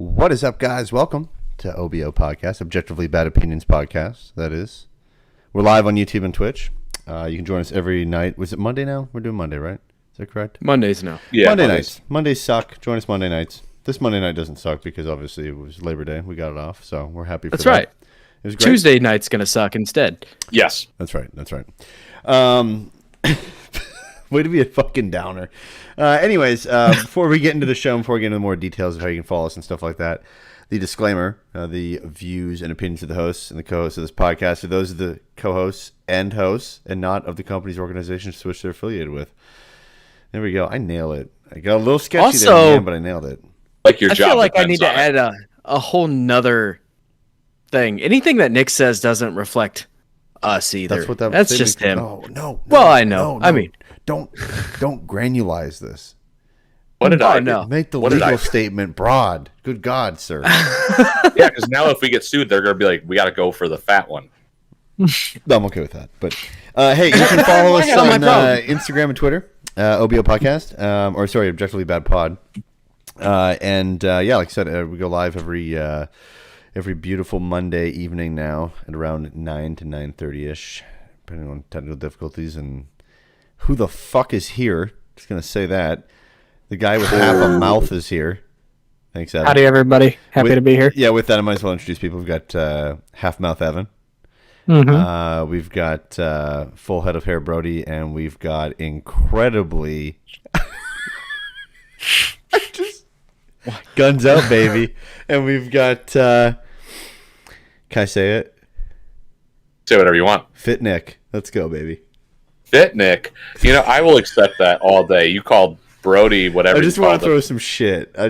What is up, guys? Welcome to OBO Podcast, Objectively Bad Opinions Podcast, that is. We're live on YouTube and Twitch. You can join us every night. Was it Monday now? We're doing Monday, right? Is that correct? Mondays now. Yeah, Monday nights. Mondays suck. Join us Monday nights. This Monday night doesn't suck because obviously it was Labor Day. We got it off, so we're happy for that. That's right. It was great. Tuesday night's going to suck instead. Yes. That's right. Way to be a fucking downer. Anyways, before we get into the show, before we get into more details of how you can follow us and stuff like that, the disclaimer, the views and opinions of the hosts and the co-hosts of this podcast are those of the co-hosts and hosts and not of the companies or organizations to which they're affiliated with. There we go. I nail it. I got a little sketchy there at the end, but I nailed it. Like your I job feel like I need to depends add a whole nother thing. Anything that Nick says doesn't reflect us either. That's what that That's statement- just him. No. Well, I know. No. I mean, don't granulize this. What did I do? no. Make the What did legal I- statement broad. Good God, sir. Yeah, because now if we get sued, they're going to be like, we got to go for the fat one. No, I'm okay with that. But hey, you can follow us Not my on problem. Instagram and Twitter, OBO Podcast, Objectively Bad Pod. Like I said, we go live every beautiful Monday evening now at around 9 to 9:30ish, depending on technical difficulties. And who the fuck is here? Just gonna say that. The guy with half a mouth is here. Thanks, Evan. Howdy, everybody. Happy to be here. Yeah, with that, I might as well introduce people. We've got half mouth Evan. Mm-hmm. We've got full head of hair Brody, and we've got incredibly guns out, baby. And we've got can I say it? Say whatever you want. Fit Nick. Let's go, baby. Fit Nick. I will accept that all day. You called Brody whatever. I just you want to called throw him. some shit. I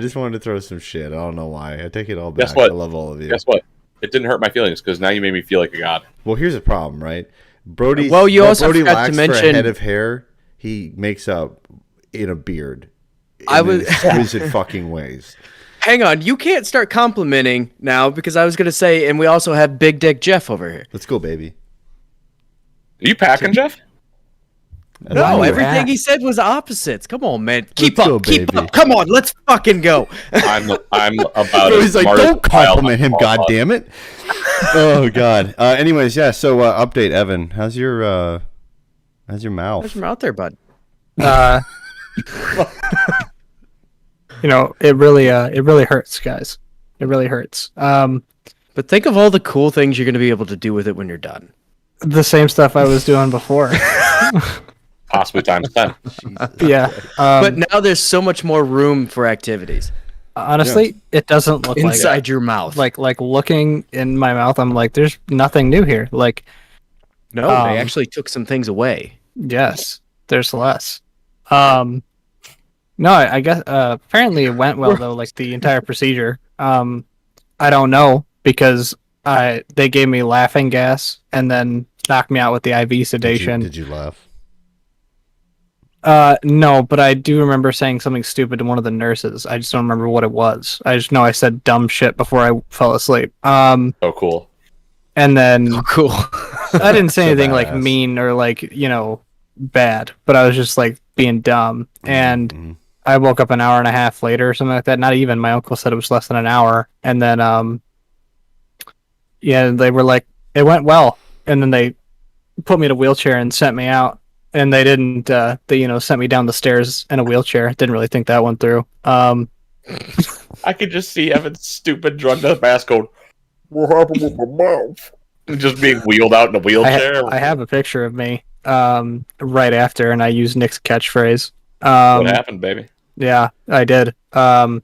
don't know why. I take it all back. Guess what? I love all of you. Guess what? It didn't hurt my feelings because now you made me feel like a god. Well, here's the problem, right? Brody. Well, you also Brody forgot to lacks for mention- a head of hair. He makes up in a beard. I in was- exquisite fucking ways. Hang on. You can't start complimenting now because I was going to say, and we also have Big Dick Jeff over here. Let's go, baby. Are you packing, Jeff? That's No, all right. everything he said was opposites. Come on, man. Keep Let's go, up. Keep baby. up. Come on. Let's fucking go. I'm about So as he's like, smart as don't a child compliment him, on God Paul. damn it. Oh God. Anyways, yeah. So update, Evan. How's your mouth? What's your mouth there, bud? It really hurts, guys. It really hurts. But think of all the cool things you're going to be able to do with it when you're done. The same stuff I was doing before. Possibly times 10. Yeah. But now there's so much more room for activities Honestly, it doesn't look inside your mouth. like looking in my mouth. I'm like, there's nothing new here. Like, No, they actually took some things away. yes, there's less. No, I guess apparently it went well though. Like the entire procedure. I don't know because they gave me laughing gas and then knocked me out with the IV sedation. Did you laugh? No, but I do remember saying something stupid to one of the nurses. I just don't remember what it was. I just know I said dumb shit before I fell asleep. Oh, cool. And then Cool. I didn't say So anything like badass. mean or like, bad, but I was just like being dumb. And Mhm. I woke up an hour and a half later or something like that. Not even. My uncle said it was less than an hour. And then, they were like, it went well. And then they put me in a wheelchair and sent me out. And they didn't, they sent me down the stairs in a wheelchair. Didn't really think that one through. I could just see Evan's stupid drug up ass going, what happened with my mouth? And just being wheeled out in a wheelchair. I have a picture of me right after, and I used Nick's catchphrase. What happened, baby? Yeah, I did. But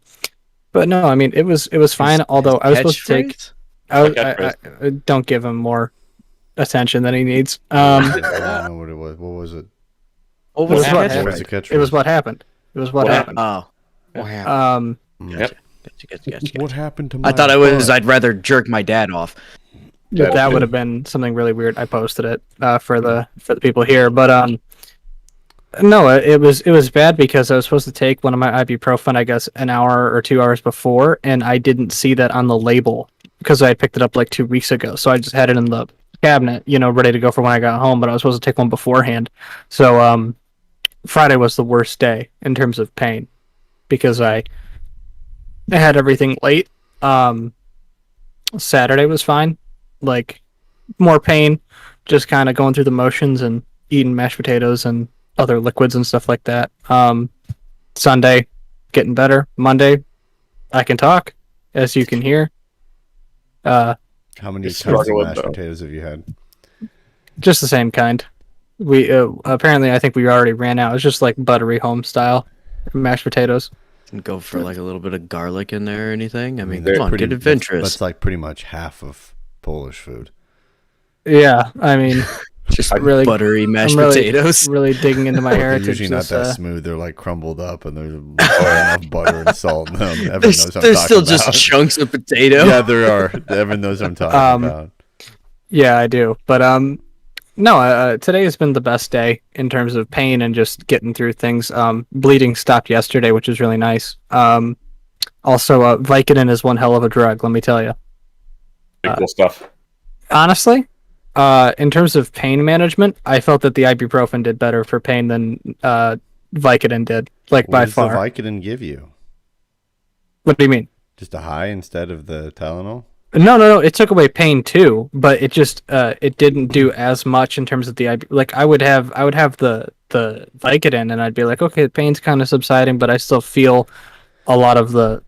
no, I mean it was fine. Although I was supposed to take, I don't give him more attention than he needs. I don't know what it was. What was it? What was was that? that? What was the catchphrase? It was what happened. It was what What happened. Oh. What happened? Yep. Gotcha. What happened to my I thought it was butt? I'd rather jerk my dad off. That would have been something really weird. I posted it for the people here, but no, it was bad because I was supposed to take one of my ibuprofen, I guess, an hour or 2 hours before, and I didn't see that on the label because I had picked it up like 2 weeks ago. So I just had it in the cabinet, ready to go for when I got home. But I was supposed to take one beforehand. So Friday was the worst day in terms of pain because I had everything late Saturday was fine. Like, more pain, just kind of going through the motions and eating mashed potatoes and other liquids and stuff like that. Sunday, getting better. Monday, I can talk, as you can hear. How many Just kinds of struggling, mashed though. potatoes have you had? Just the same kind. We apparently, I think we already ran out. It's just like buttery home style mashed potatoes. And go for like a little bit of garlic in there or anything. I mean, that's come on, pretty- get adventurous. That's like pretty much half of Polish food. Yeah, I mean, Just really- buttery mashed I'm really, potatoes. really digging into my They're heritage. usually not this, that smooth. They're like crumbled up, and there's enough butter and salt in them. Evan There's, knows what I'm there's talking still about. just chunks of potato. Yeah, there are. Evan knows what I'm talking about. Yeah, I do. But no, today has been the best day in terms of pain and just getting through things. Bleeding stopped yesterday, which is really nice. Also, Vicodin is one hell of a drug, let me tell you. Pretty cool stuff. Honestly, in terms of pain management, I felt that the ibuprofen did better for pain than Vicodin did, like What by does far. the Vicodin give you? What do you mean? Just a high instead of the Tylenol? No. It took away pain too, but it just it didn't do as much in terms of the like I would have the Vicodin and I'd be like, okay, the pain's kind of subsiding, but I still feel a lot of the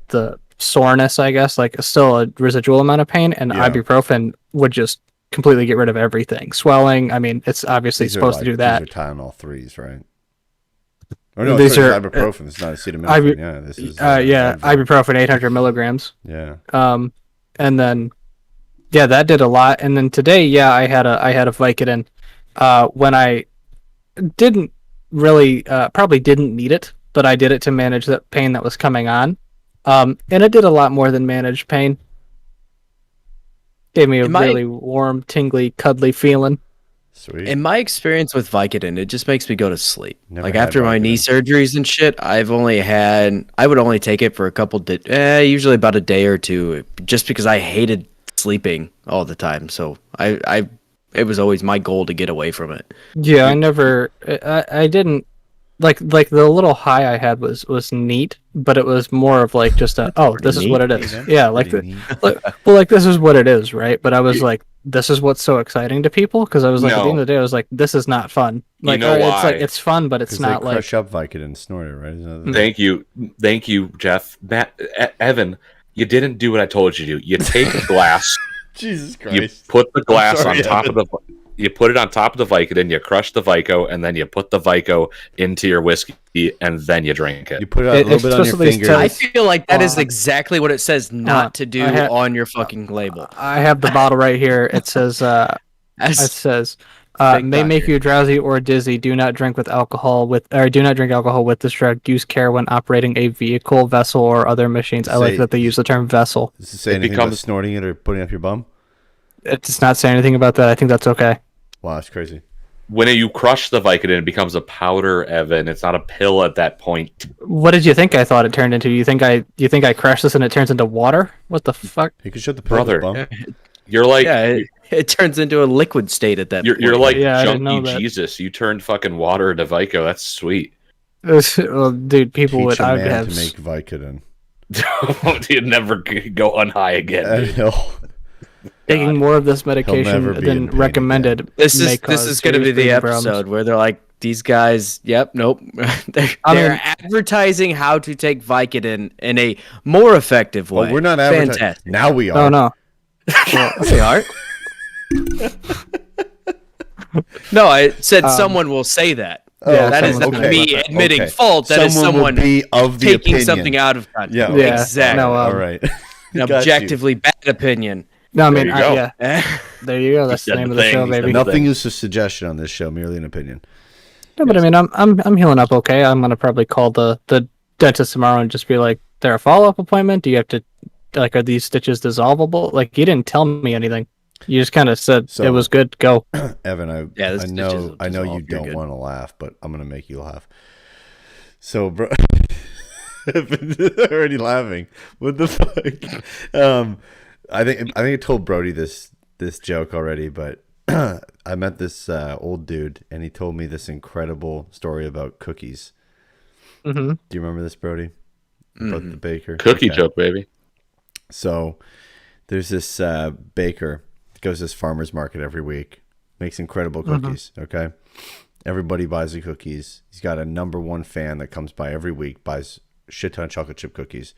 soreness, I guess, like still a residual amount of pain, and Yeah. ibuprofen would just completely get rid of everything. Swelling, I mean, it's obviously These are supposed like- to do that. These are Tylenol 3s, right? Or no, These these are, are ibuprofen. It's not acetaminophen. Yeah, this is. Yeah, Advil. ibuprofen 800 milligrams. Yeah. And then yeah, that did a lot. And then today, yeah, I had a Vicodin when I didn't really probably didn't need it, but I did it to manage that pain that was coming on. And it did a lot more than manage pain. Gave me a In my- really warm, tingly, cuddly feeling. Sweet. In my experience with Vicodin, it just makes me go to sleep. Never Like had after my knee Vicodin. surgeries and shit, I would only take it for a couple, usually about a day or two, just because I hated sleeping all the time. So it was always my goal to get away from it. Yeah, I didn't like the little high I had was neat, but it was more of like just this is what it is. Yeah, like Pretty neat. like this is what it is, right? But I was like, this is what's so exciting to people, because I was like, at the end of the day, I was like, this is not fun. Like, know it's like why? it's fun, but it's 'Cause not they like crush up Vicodin and snort it, right? Isn't that the- Thank you, Jeff. Evan, you didn't do what I told you to do. You take a glass, Jesus you Christ. put the glass sorry, on top of the, you put it on top of the Vicodin, you crush the Vico, and then you put the Vico into your whiskey, and then you drink it. You put it a It- little it's bit on your supposed to be finger. still- I feel like that is Uh, exactly what it says not to do I ha- on your fucking label. I have the bottle right here. It says it As- says Big may make doctor. you drowsy or dizzy. Do not drink alcohol with this drug. Use care when operating a vehicle, vessel, or other machines. I like Say- that they use the term vessel. Does it say It anything about becomes- snorting it or putting it up your bum? It does not say anything about that. I think that's okay. Wow, that's crazy. When you crush the Vicodin, it becomes a powder, Evan. It's not a pill at that point. What did you think I thought it turned into? You think I crashed this and it turns into water? What the fuck? You could shut the pill up Brother. your bum. You're like, yeah, it turns into a liquid state at that you're point. like Yeah, I didn't know junkie that. Jesus. You turned fucking water into Vico. That's sweet. Well, dude, people Teach would. a I would man have. to make Vicodin. You'd never go unhigh again. And dude. he'll- Taking more of this never medication be in than pain recommended. This may is cause going to be serious the breathing problems. episode where they're like, these guys, yep, nope. they're I mean- advertising how to take Vicodin in a more effective way. Well, we're not advertising. Fantastic. Now we are. Oh no. They are. No, I said someone will say that. Oh, Yeah, That is someone's not gonna- me admitting Okay. fault. That is will someone be of the taking opinion. something out of context. Yeah. Yeah, exactly. no, All right. An Got you. objectively bad opinion. No, I mean, There you go. yeah. There you go. That's He the said name the of the thing, show, he said baby. nothing. Nothing is a suggestion on this show, merely an opinion. No, but I mean, I'm healing up okay. I'm gonna probably call the dentist tomorrow and just be like, "There a follow up appointment? Do you have to like are these stitches dissolvable?" Like you didn't tell me anything. You just kind of said So- it was good. Go. Evan, Yeah, I this know stitches will you dissolve. You're don't good. want to laugh, but I'm gonna make you laugh. So, bro, Evan's already laughing. What the fuck? I think I told Brody this joke already, but I met this old dude, and he told me this incredible story about cookies. Mm-hmm. Do you remember this, Brody? About the baker Cookie Okay. joke, baby. So there's this baker that goes to this farmer's market every week, makes incredible cookies. Okay. Everybody buys the cookies. He's got a number one fan that comes by every week, buys a shit ton of chocolate chip cookies.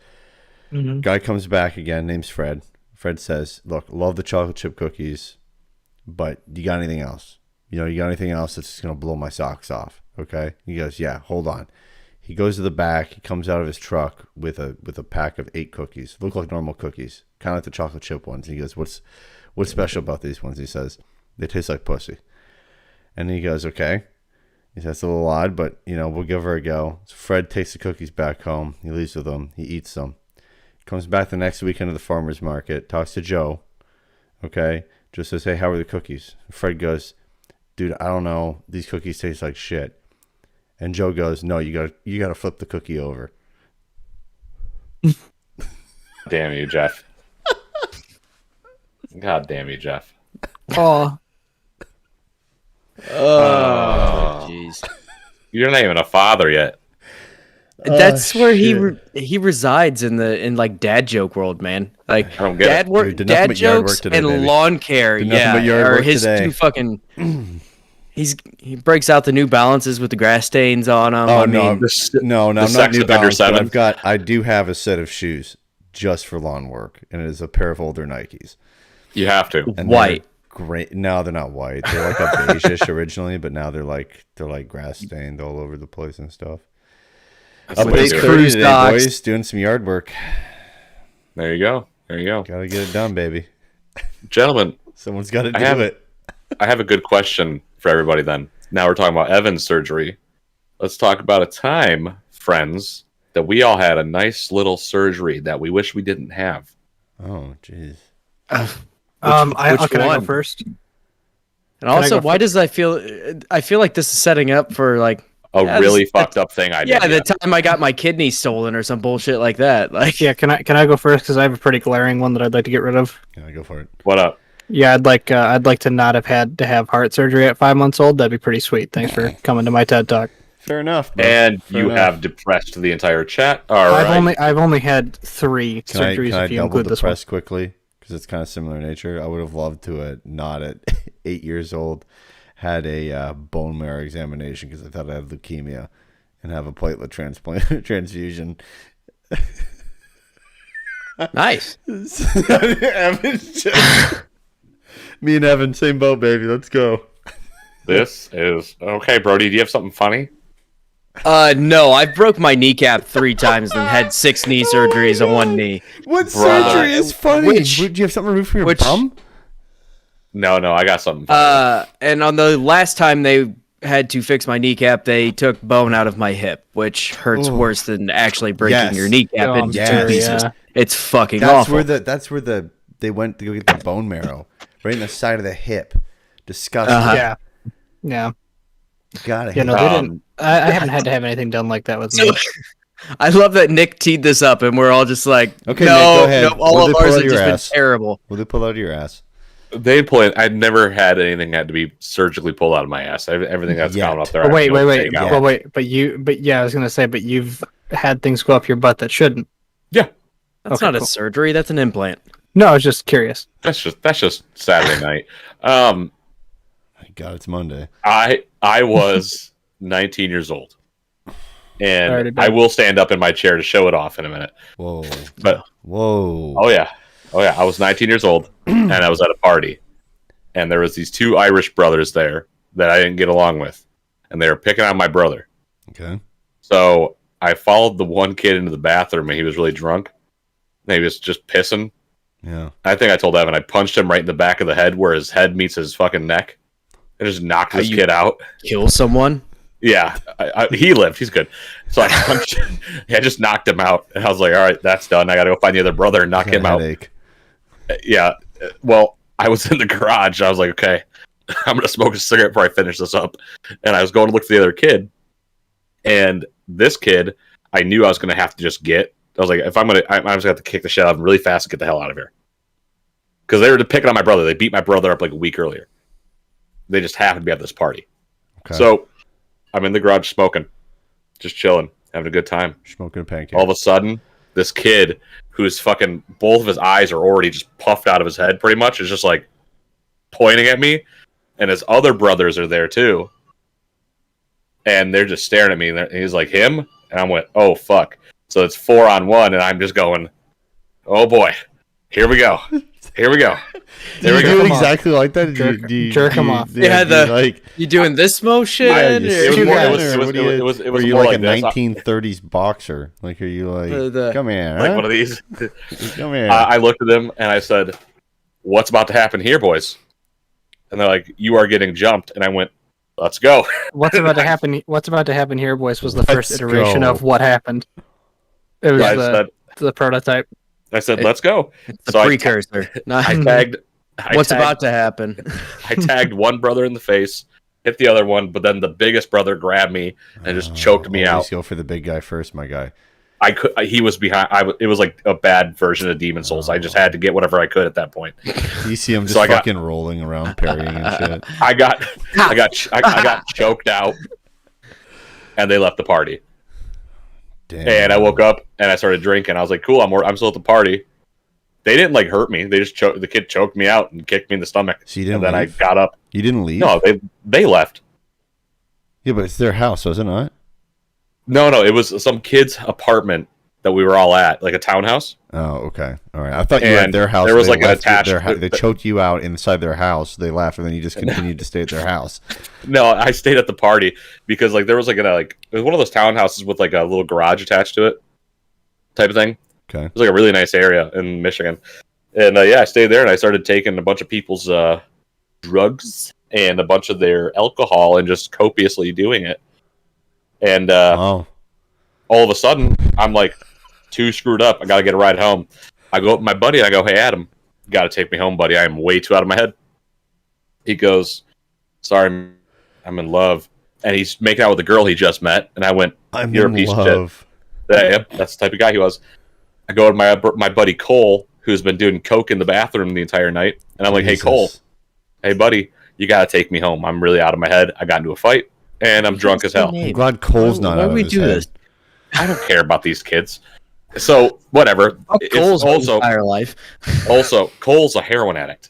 Guy comes back again, name's Fred. Fred says, look, love the chocolate chip cookies, but you got anything else? You got anything else that's going to blow my socks off? Okay. He goes, yeah, hold on. He goes to the back. He comes out of his truck with a pack of 8 cookies. Look like normal cookies, kind of like the chocolate chip ones. He goes, what's special about these ones? He says, they taste like pussy. And he goes, okay. He says, that's a little odd, but, we'll give her a go. So Fred takes the cookies back home. He leaves with them. He eats them. Comes back the next weekend to the farmer's market, talks to Joe. Okay. Just says, hey, how are the cookies? Fred goes, dude, I don't know. These cookies taste like shit. And Joe goes, no, you gotta flip the cookie over. Damn you, Jeff. God damn you, Jeff. Oh, Oh, jeez. You're not even a father yet. That's where shit. he resides in like dad joke world, man. Like I don't get dad it. work, Dude, did nothing dad but yard work jokes, today, and baby. lawn care. Did nothing but Yeah, yard or work his today. two fucking. He breaks out the New Balances with the grass stains on them. Oh, I no. mean, No, the I'm not sex New offender Balance, but 7. I do have a set of shoes just for lawn work, and it is a pair of older Nikes. You have to. And White. they're great. No, they're not white. They're like a beigeish originally, but now they're like grass stained all over the place and stuff. That's Up what at you do. 8:30 Cruise today, docks. boys, doing some yard work. There you go. There you go. Gotta get it done, baby. Gentlemen, Someone's got to I do have- it. I have a good question for everybody then. Now we're talking about Evan's surgery. Let's talk about a time, friends, that we all had a nice little surgery that we wish we didn't have. Oh, jeez. which can I go one? first? And also, go why does I feel like this is setting up for like A Yeah, really this- fucked up thing I did. yeah, the time I got my kidney stolen or some bullshit like that. Like Yeah, can I go first? Because I have a pretty glaring one that I'd like to get rid of. Yeah, go for it. What up? Yeah, I'd like to not have had to have heart surgery at 5 months old. That'd be pretty sweet. Thanks for coming to my TED Talk. Fair enough. Bro. And Fair you enough. have depressed the entire chat. All right. I've only had 3 Can I surgeries if you double include this one. depress quickly? Because it's kind of similar in nature. I would have loved to not at 8 years old had a bone marrow examination because I thought I had leukemia and have a platelet transplant transfusion. nice. Evan me and Evan, same boat, baby. Let's go. This is okay, Brody. Do you have something funny? No, I broke my kneecap 3 times and had 6 knee surgeries on one knee. What Brother. surgery is funny? Which- Would you have something removed from your which- bum? No, I got something funny. And on the last time they had to fix my kneecap, they took bone out of my hip, which hurts Ooh. worse than actually breaking Yes. your kneecap Oh, I'm into sorry, 2 pieces. yeah. It's fucking That's awful. where they went to go get the bone marrow, right in the side of the hip. Disgusting. Uh-huh. Yeah. Gotta Yeah, hate no, it. they didn't. I haven't had to have anything done like that with So, me. I love that Nick teed this up, and we're all just like, Okay, no, Nick, go ahead. no, What all did of they pull ours out have of your just ass? been terrible. Will they pull out of your ass? They pull it. I'd never had anything had to be surgically pulled out of my ass. Everything that's Yet. gone up there. But I wait, have to wait, take out. but yeah, I was gonna say, but you've had things go up your butt that shouldn't. Yeah, That's Okay, not a cool. surgery. That's an implant. No, I was just curious. that's just Saturday night. Thank God it's Monday. I was 19 years old, Already and done. I will stand up in my chair to show it off in a minute. Whoa. But Whoa. oh yeah, I was 19 years old, and I was at a party, and there was these 2 Irish brothers there that I didn't get along with, and they were picking on my brother. Okay. So I followed the one kid into the bathroom, and he was really drunk. And he was just pissing. Yeah. I think I told Evan I punched him right in the back of the head where his head meets his fucking neck, and just knocked How this you- kid out. Kill someone? Yeah, he lived. He's good. So I punched. I just knocked him out, and I was like, "All right, that's done. I got to go find the other brother and knock Got a him out." headache. Yeah. Well, I was in the garage. I was like, "Okay, I'm gonna smoke a cigarette before I finish this up." And I was going to look for the other kid, and this kid, I knew I was gonna have to just get. I was like, if I'm just gonna have to kick the shit out of him really fast and get the hell out of here. Because they were picking on my brother. They beat my brother up like a week earlier. They just happened to be at this party. Okay. So I'm in the garage smoking, just chilling, having a good time. Smoking a pancake. All of a sudden, this kid who's fucking both of his eyes are already just puffed out of his head pretty much is just like pointing at me, and his other brothers are there too, and they're just staring at me, and he's like, him? And I went, oh fuck. So it's 4-on-1, and I'm just going, oh boy, here we go. Here we go. Do you do it exactly like that? Jerk him off. Like You doing this motion? Yeah, you or- sit was more- down, it was- or it was- what do you- it was- it was Are you more like like a this. 1930s boxer? Like, are you like, The- come here, Like huh? one of these. Come here. I looked at them and I said, what's about to happen here, boys? And they're like, you are getting jumped. And I went, let's go. What's about to happen? What's about to happen here, boys? Was the first Let's iteration go. of what happened. It was I the prototype. said, let's go. the So precursor. I tagged. What's about to happen? I tagged one brother in the face, hit the other one, but then the biggest brother grabbed me and just choked me Always out. go for the big guy first, my guy. He was behind. It was like a bad version of Demon Souls. I just had to get whatever I could at that point. You see him just So I got- fucking rolling around, parrying and shit. I got choked out, and they left the party. Damn. And I woke up and I started drinking. I was like, "Cool, I'm still at the party." They didn't like hurt me. They just the kid choked me out and kicked me in the stomach. So you didn't and then leave? I got up. You didn't leave? No, they left. Yeah, but it's their house, was it not? No, it was some kid's apartment that we were all at, like a townhouse. Oh, okay. All right. I thought you were at And their house. there was they like an left you- attached- they choked you out inside their house. They left, and then you just continued to stay at their house. No, I stayed at the party because like there was like it was one of those townhouses with like a little garage attached to it, type of thing. Okay. It was like a really nice area in Michigan, and I stayed there and I started taking a bunch of people's drugs and a bunch of their alcohol and just copiously doing it. And Oh. all of a sudden, I'm like too screwed up. I gotta get a ride home. I go up to my buddy and I go, "Hey, Adam, you gotta take me home, buddy. I am way too out of my head." He goes, "Sorry, I'm in love," and he's making out with a girl he just met. And I went, I'm "You're a in piece of love. shit." Yep, that's the type of guy he was. I go to my buddy Cole, who's been doing coke in the bathroom the entire night, and I'm like, "Hey, Jesus. Cole, hey, buddy, you gotta take me home. I'm really out of my head. I got into a fight, and I'm drunk as hell." I'm glad Cole's not Why out would of we his do head. this? I don't care about these kids. So whatever. It's Cole's also entire life. Cole's a heroin addict.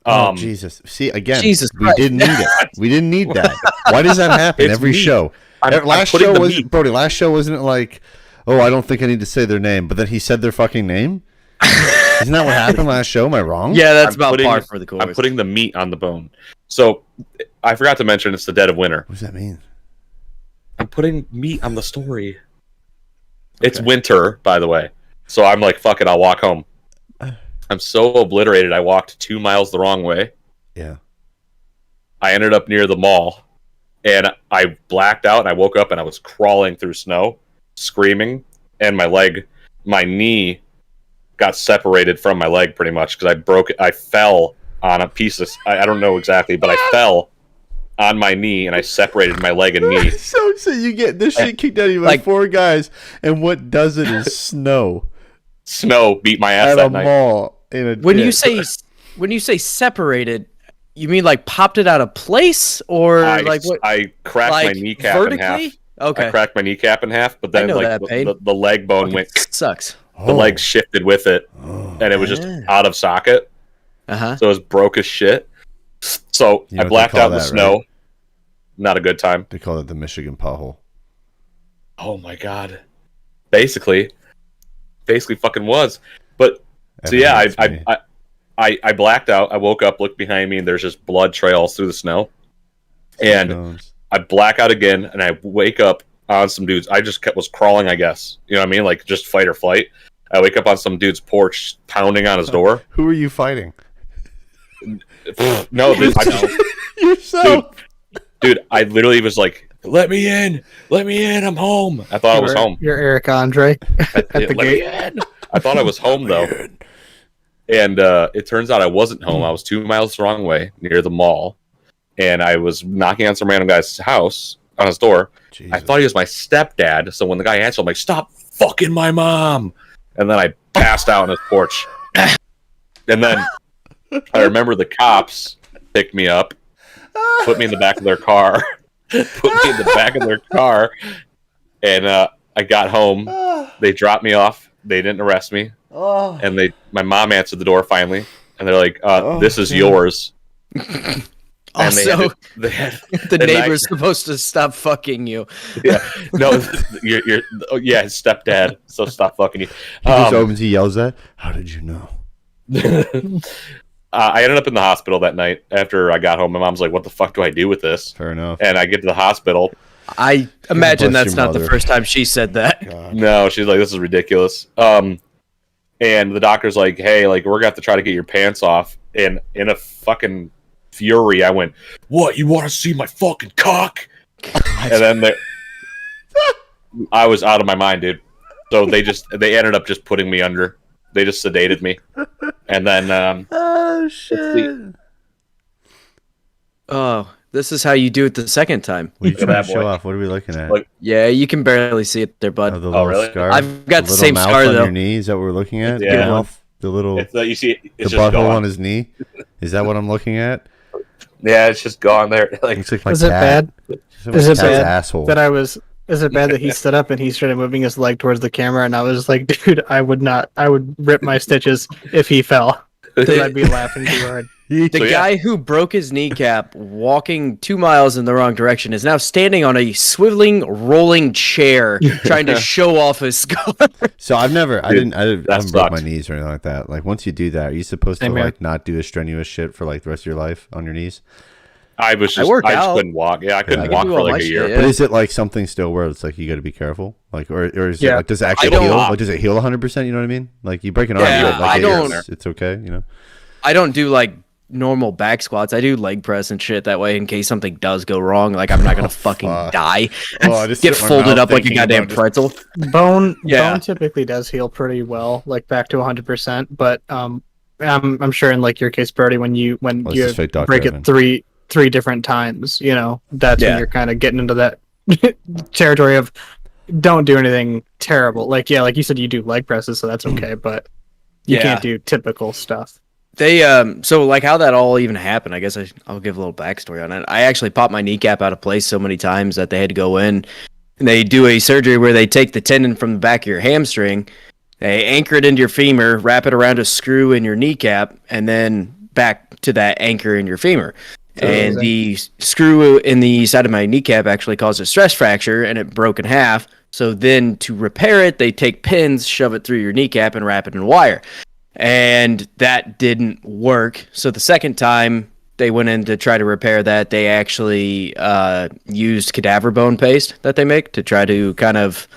Oh, Jesus. See, again, Jesus we Christ. didn't need it. We didn't need that. Why does that happen It's every meat. show? I'm Last putting show the wasn't, meat. Brody, last show wasn't it like, oh, I don't think I need to say their name, but then he said their fucking name? Isn't that what happened last show? Am I wrong? Yeah, that's I'm about putting- par for the course. I'm putting the meat on the bone. So I forgot to mention it's the dead of winter. What does that mean? I'm putting meat on the story. It's winter, by the way. So I'm like, fuck it, I'll walk home. I'm so obliterated. I walked 2 miles the wrong way. Yeah. I ended up near the mall, and I blacked out. And I woke up and I was crawling through snow, screaming, and my knee got separated from my leg pretty much because I broke it. I fell on a piece of. I don't know exactly, but I fell on my knee and I separated my leg and knee. So you get this shit kicked out of you by Like- 4 guys, and what does it is snow Snow beat my ass at a that night. mall. In a when you ditch. say separated, you mean like popped it out of place or like what? I cracked Like my kneecap in half. vertically? Okay, I cracked my kneecap in half, but then know like that pain. the leg bone Fucking went. sucks. The leg shifted with it, and it was just Ah. out of socket. Uh huh. So it was broke as shit. So You know I what they blacked call out in the that, snow. right? Not a good time. They call it the Michigan pothole. Oh my god. Basically fucking was. But so yeah, Evidence me. I blacked out. I woke up, looked behind me, and there's just blood trails through the snow. And Jones. I black out again, and I wake up on some dudes. I just was crawling, I guess. You know what I mean? Like just fight or flight. I wake up on some dude's porch, pounding on his door. Who are you fighting? No, I just, Yourself. dude, I literally was like, "Let me in, I'm home." I thought I was home. You're Eric Andre at the Let me gate. in. I thought I was home though, and it turns out I wasn't home. I was 2 miles the wrong way near the mall, and I was knocking on some random guy's house on his door. Jesus. I thought he was my stepdad, so when the guy answered, I'm like, "Stop fucking my mom!" And then I passed out on his porch. And then I remember the cops picked me up, put me in the back of their car, and I got home. They dropped me off they didn't arrest me, Oh. and my mom answered the door finally, and they're like, Oh, "This is God. yours." And Also, they had the and neighbor's supposed to stop fucking you. yeah, no, you're yeah, his stepdad. So stop fucking you. He just opens, he yells at, how did you know? I ended up in the hospital that night after I got home. My mom's like, "What the fuck do I do with this?" Fair enough. And I get to the hospital. I imagine bless that's your not the mother. first time she said that. God. No, she's like, "This is ridiculous." And the doctor's like, "Hey, like we're gonna have to try to get your pants off." And in a fucking fury, I went, "What? You want to see my fucking cock?" And then I was out of my mind, dude. So they ended up just putting me under. They just sedated me, and then Oh, shit. Oh, this is how you do it the second time. What are you Look at trying that to show boy. off? What are we looking at? Like- Yeah, you can barely see it there, Oh, bud. the little really? scar. I've got the little same mouth scar, on though. your knee. Is that what we're looking at? Yeah. The mouth, the little, you see, the it's just butthole gone. on his knee. Is that what I'm looking at? Yeah, it's just gone there. Like, Looks like my Is it cat. bad Looks like my Is it cat's bad asshole. that I was? Is it bad that he stood up and he started moving his leg towards the camera, and I was like, dude, I would rip my stitches if he fell, because I'd be laughing too hard. The So, yeah. guy who broke his kneecap walking 2 miles in the wrong direction is now standing on a swiveling, rolling chair trying to show off his scar. So I haven't broke my sucked. knees or anything like that. Like once you do that, are you supposed Same to here. like not do a strenuous shit for like the rest of your life on your knees? I was just, work I just out. couldn't walk. Yeah, I couldn't I can walk do for all like my a shit, year. yeah. But is it like something still where it's like you got to be careful? Like or is it Yeah. like does it actually I don't- heal? Like does it heal 100%? You know what I mean? Like you break an arm, Yeah, like I don't- it's okay. You know. I don't do like normal back squats. I do leg press and shit that way in case something does go wrong. Like I'm not gonna fucking fuck. die. Oh, I just Get shut my folded mouth up like a thinking goddamn about just- pretzel. Bone Yeah. typically does heal pretty well, like back to 100%. But I'm sure in like your case, Brody, when you Let's just fake Dr. break Evan. it three different times, you know, that's Yeah. when you're kind of getting into that territory of don't do anything terrible. Like like you said, you do leg presses, so that's okay, but you Yeah. can't do typical stuff. They so like how that all even happened, I guess I'll give a little backstory on it. I actually popped my kneecap out of place so many times that they had to go in and they do a surgery where they take the tendon from the back of your hamstring, they anchor it into your femur, wrap it around a screw in your kneecap, and then back to that anchor in your femur. And the screw in the side of my kneecap actually caused a stress fracture and it broke in half. So then to repair it, they take pins, shove it through your kneecap, and wrap it in wire. And that didn't work. So the second time they went in to try to repair that, they actually used cadaver bone paste that they make to try to kind of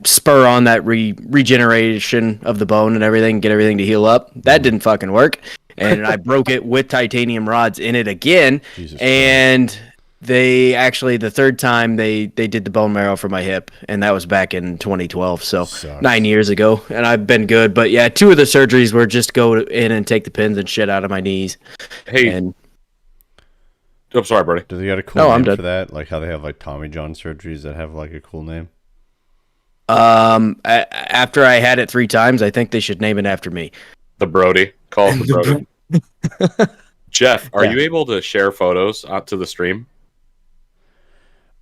spur on that regeneration of the bone and everything, get everything to heal up. That didn't fucking work. And I broke it with titanium rods in it again. Jesus And they actually, the third time, they did the bone marrow for my hip, and that was back in 2012, so Sucks. 9 years ago, and I've been good. But yeah, 2 of the surgeries were just go in and take the pins and shit out of my knees. Hey, And I'm sorry, Brody. Do they got a cool No, name I'm for done. that? Like how they have like Tommy John surgeries that have like a cool name? after I had it 3 times, I think they should name it after me. The Brody. Call it the Brody. Jeff, are Yeah. you able to share photos out to the stream?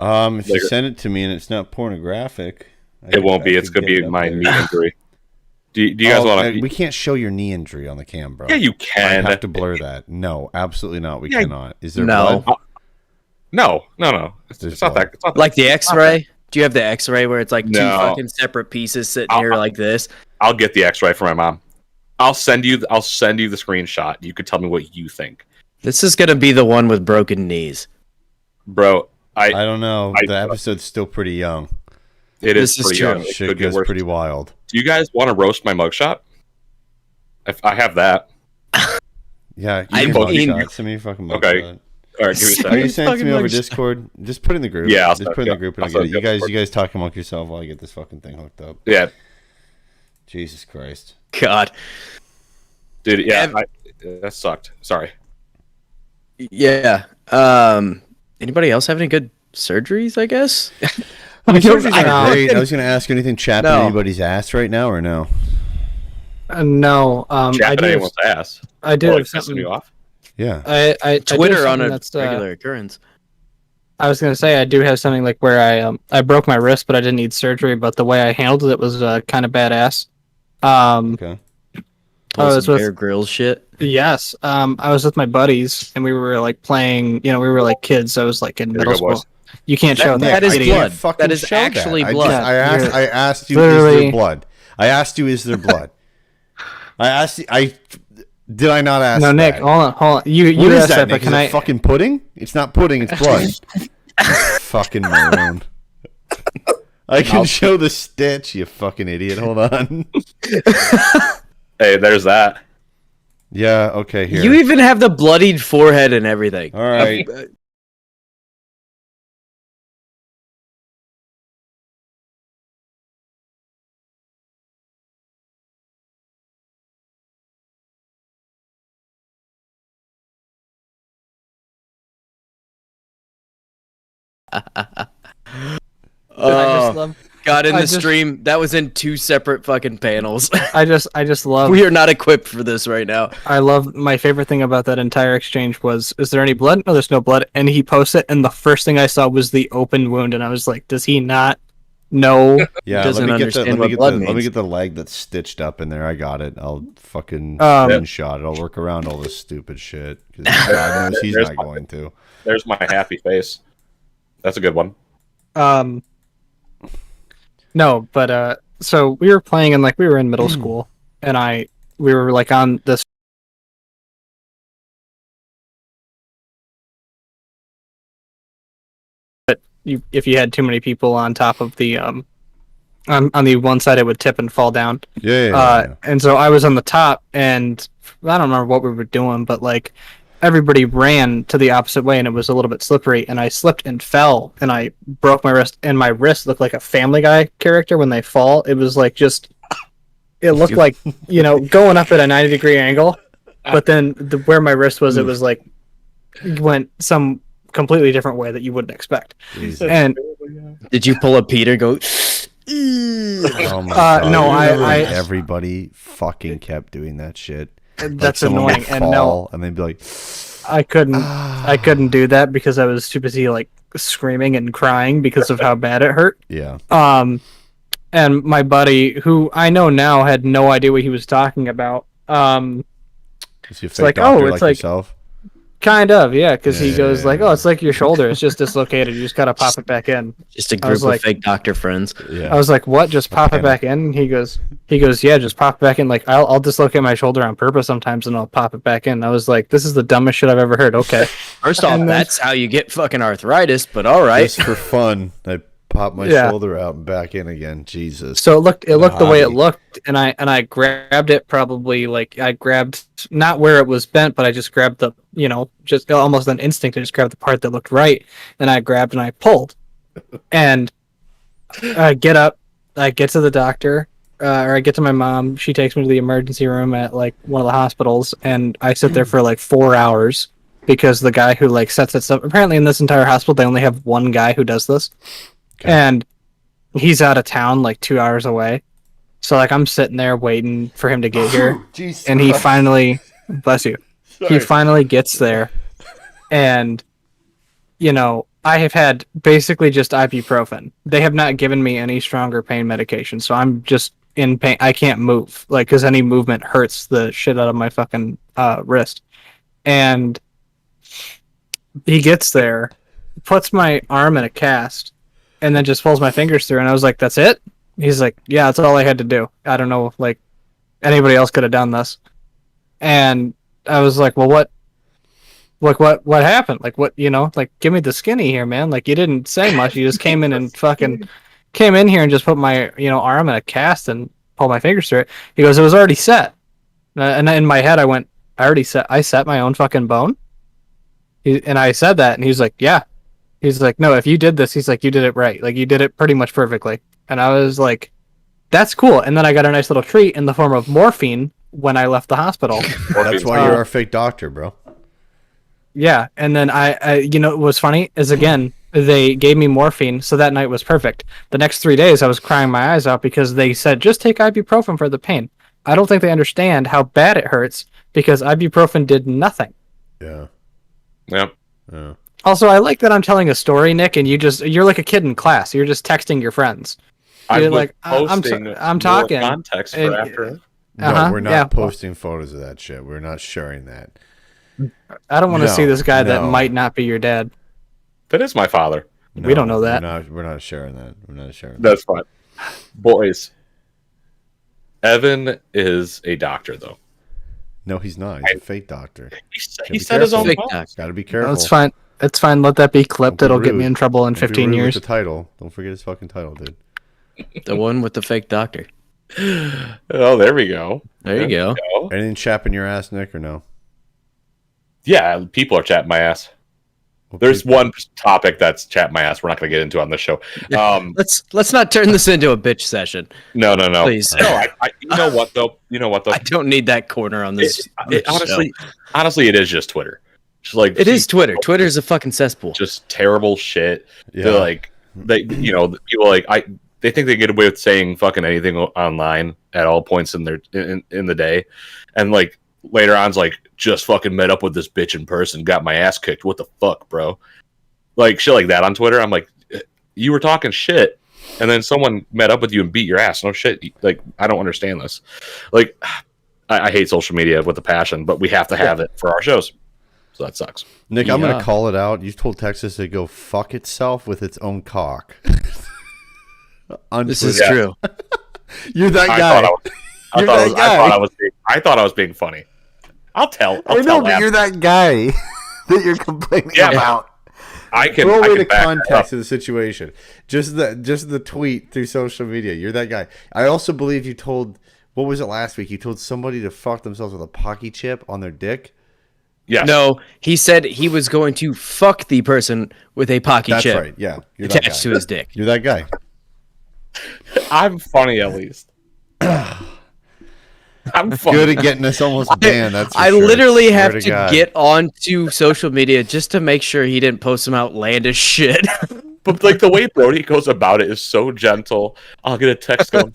If you Like- send it to me and it's not pornographic, It won't be. I It's could gonna get be it up my there. knee injury. Do you guys want We to? can't show your knee injury on the cam, bro. Yeah, you I can. have to blur that. No, absolutely not. We Yeah. cannot. Is there No. blood? No. It's, There's it's not blood. that. It's not Like the X-ray? Do you have the X-ray where it's like 2 No. fucking separate pieces sitting I'll- here like this? I'll get the X-ray for my mom. I'll send you the screenshot. You could tell me what you think, This is gonna be the one with broken knees. bro. I don't know. I- The episode's still pretty young. It is This is pretty true. young. It Shit could get goes worse. pretty wild. Do you guys want to roast my mugshot? If I have that. Yeah, you I can mean- mugshot. Send me your fucking mugshot. Okay. All right, give me a Are second. you sending it to me Fucking over mugshot. Discord? Just put it in the group. Yeah, I'll just send- put it in the yeah, group and I'll I'll get it. send it You guys talk amongst yourself while I get this fucking thing hooked up. Yeah, Jesus Christ. God. dude. Yeah, Ev- that sucked. Sorry. Yeah. Anybody else have any good surgeries, I guess? I mean, surgeries I- are great. I was going to ask you anything chapping No. anybody's ass right now or no? No, I Chapping do. anyone's ass. I do Oh, have like pissing something. you off. Yeah. I do have Twitter on something a that's, regular occurrence. I was gonna say I do have something like where I broke my wrist, but I didn't need surgery. But the way I handled it was kind of badass. Okay. Pull I was some with- Bear Grylls shit. Yes, I was with my buddies, and we were like playing. You know, we were like kids. I was like in There you middle go, school. boys. You can't show that. that is I idiot. can't blood. fucking That is show actually that. blood. I asked you, is Literally- there blood? I asked you, is there blood? I asked you, did I not ask? No, Nick, that? hold on. You What is asked that, that, but Nick? can Is I? it fucking pudding? It's not pudding. It's blood. Fucking maroon. I can show the stitch. You fucking idiot. Hold on. Hey, there's that. Yeah. Okay. Here. You even have the bloodied forehead and everything. All right. love. God, in I the just- stream, that was in 2 separate fucking panels. I just love. We are not equipped for this right now. I love. My favorite thing about that entire exchange was, "Is there any blood?" No, there's no blood. And he posted, and the first thing I saw was the open wound, and I was like, "Does he not know?" Yeah. doesn't Let me get the understand what let blood me means. get the leg that's stitched up in there. I got it. I'll fucking Um, screenshot it. I'll work around all this stupid shit because God knows he's There's not my- going to. There's my happy face. That's a good one. No, but so we were playing, and like we were in middle school, and we were like on this. But if you had too many people on top of the on the one side, it would tip and fall down. Yeah. And so I was on the top, and I don't remember what we were doing, but like everybody ran to the opposite way, and it was a little bit slippery, and I slipped and fell, and I broke my wrist, and my wrist looked like a Family Guy character when they fall. It was like it looked like, going up at a 90-degree angle, but then where my wrist was, it was like went some completely different way that you wouldn't expect. Jesus. And Did you pull a Peter? Go. Oh my God. no, Remember I- when everybody fucking kept doing that shit. that's someone would annoying. And no, fall, and they'd be like, I couldn't do that because I was too busy like screaming and crying because of how bad it hurt. yeah. And my buddy, who I know now, had no idea what he was talking about. Is he a fake like, doctor oh, like it's like- yourself? Kind of, yeah, because he goes like, Yeah. "Oh, it's like your shoulder; it's just dislocated. You just gotta pop it back in." Just a I was group like- of fake doctor friends. Yeah. I was like, "What? Just pop it back in?" And he goes, "Yeah, just pop it back in. Like, I'll dislocate my shoulder on purpose sometimes, and I'll pop it back in." I was like, "This is the dumbest shit I've ever heard." Okay, First off, And then- that's how you get fucking arthritis, but all right. Just for fun, I popped my Yeah. shoulder out and back in again. Jesus. so it looked the way it hobby. looked, and I grabbed it probably like I grabbed not where it was bent, but I just grabbed the just almost an instinct. I just grabbed the part that looked right, and I grabbed and I pulled, and I get up, I get to the doctor, or I get to my mom. She takes me to the emergency room at like one of the hospitals, and I sit there for like 4 hours because the guy who like sets it up. Apparently, in this entire hospital, they only have one guy who does this, and he's out of town, like 2 hours away. So like I'm sitting there waiting for him to get here, Jesus and he Christ. finally, bless you, he Sorry. finally gets there, and I have had basically just ibuprofen. They have not given me any stronger pain medication, so I'm just in pain. I can't move, like, because any movement hurts the shit out of my fucking wrist. And he gets there, puts my arm in a cast, and then just pulls my fingers through. And I was like, "That's it?" He's like, "Yeah, that's all I had to do. I don't know, like, anybody else could have done this." And I was like, "Well, what? Like, what happened? Like, what? Like, give me the skinny here, man. Like, you didn't say much. You just came in and fucking came in here and just put my arm in a cast and pulled my fingers through it." He goes, "It was already set." And in my head, I went, I set my own fucking bone." And I said that, and he's like, "Yeah." He's like, "No, if you did this," he's like, "you did it right. Like, you did it pretty much perfectly." And I was like, "That's cool." And then I got a nice little treat in the form of morphine when I left the hospital. That's why you're our fake doctor, bro. Yeah, and then I what was funny is, again, they gave me morphine, so that night was perfect. The next 3 days, I was crying my eyes out because they said, "Just take ibuprofen for the pain." I don't think they understand how bad it hurts because ibuprofen did nothing. Yeah. Yeah. Yeah. Also, I like that I'm telling a story, Nick, and you're like a kid in class. You're just texting your friends. You're I'm like, posting I'm more talking. context for and- after. No, we're not yeah. posting photos of that shit. We're not sharing that. I don't want to see No, this guy that no. might not be your dad. That is my father. We don't know that. We're not sharing that. We're not sharing that. That's fine. Boys, Evan is a doctor, though. No, he's not. He's a fake doctor. He be said his own Fake post. doctor. Got to be No, careful. it's fine. It's fine. Let that be clipped. Don't be It'll get me rude. in trouble in Don't be 15 rude years. with the title. Don't forget his fucking title, dude. The one with the fake doctor. Oh, there we go. There you go. Anything chapping your ass, Nick, or no? Yeah, people are chatting my ass. Well, There's people- one topic that's chatting my ass. We're not going to get into on this show. Let's not turn this into a bitch session. No. Please. No, you know what though? I don't need that corner on this. Honestly, it is just Twitter. Just like It is Twitter. Twitter is a fucking cesspool. just terrible shit. Yeah. They're like people like they think they get away with saying fucking anything online at all points in their in the day, and like later on, it's like just fucking met up with this bitch in person, got my ass kicked. What the fuck, bro? Like shit like that on Twitter. I'm like, you were talking shit, and then someone met up with you and beat your ass. No shit. Like I don't understand this. Like I hate social media with a passion, but we have to have it for our shows. So that sucks. Nick, I'm Yeah. going to call it out. You told Texas to go fuck itself with its own cock. On This is Twitter. true. You're that I guy. thought I was being funny. I'll tell. I know, tell but after. you're that guy that you're complaining Yeah, about. I can. Throw I away can the back that up. context of the situation. Just the tweet through social media. You're that guy. I also believe you told. What was it last week? You told somebody to fuck themselves with a Pocky chip on their dick. Yes. No, he said he was going to fuck the person with a pocky That's chip right. Yeah, you're that guy. attached to his dick. You're that guy. I'm funny at least. I'm funny. Good at getting us almost banned. That's. For I sure. literally Swear have to God. get onto social media just to make sure he didn't post some outlandish shit. But like the way Brody goes about it is so gentle. I'll get a text going,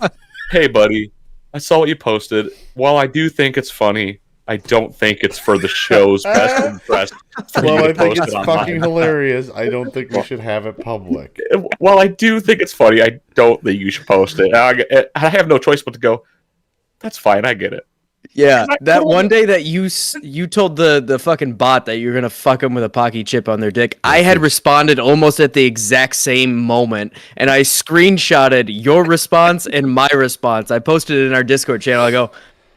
"Hey, buddy, I saw what you posted. While I do think it's funny, I don't think it's for the show's best interest for you Well, to I think post it's it fucking online. hilarious. I don't think we should have it public. While I do think it's funny, I don't think you should post it. I have no choice but to go. That's fine. I get it. Yeah, that one day that you told the fucking bot that you're gonna fuck him with a pocky chip on their dick, I had responded almost at the exact same moment, and I screenshotted your response and my response. I posted it in our Discord channel. I go,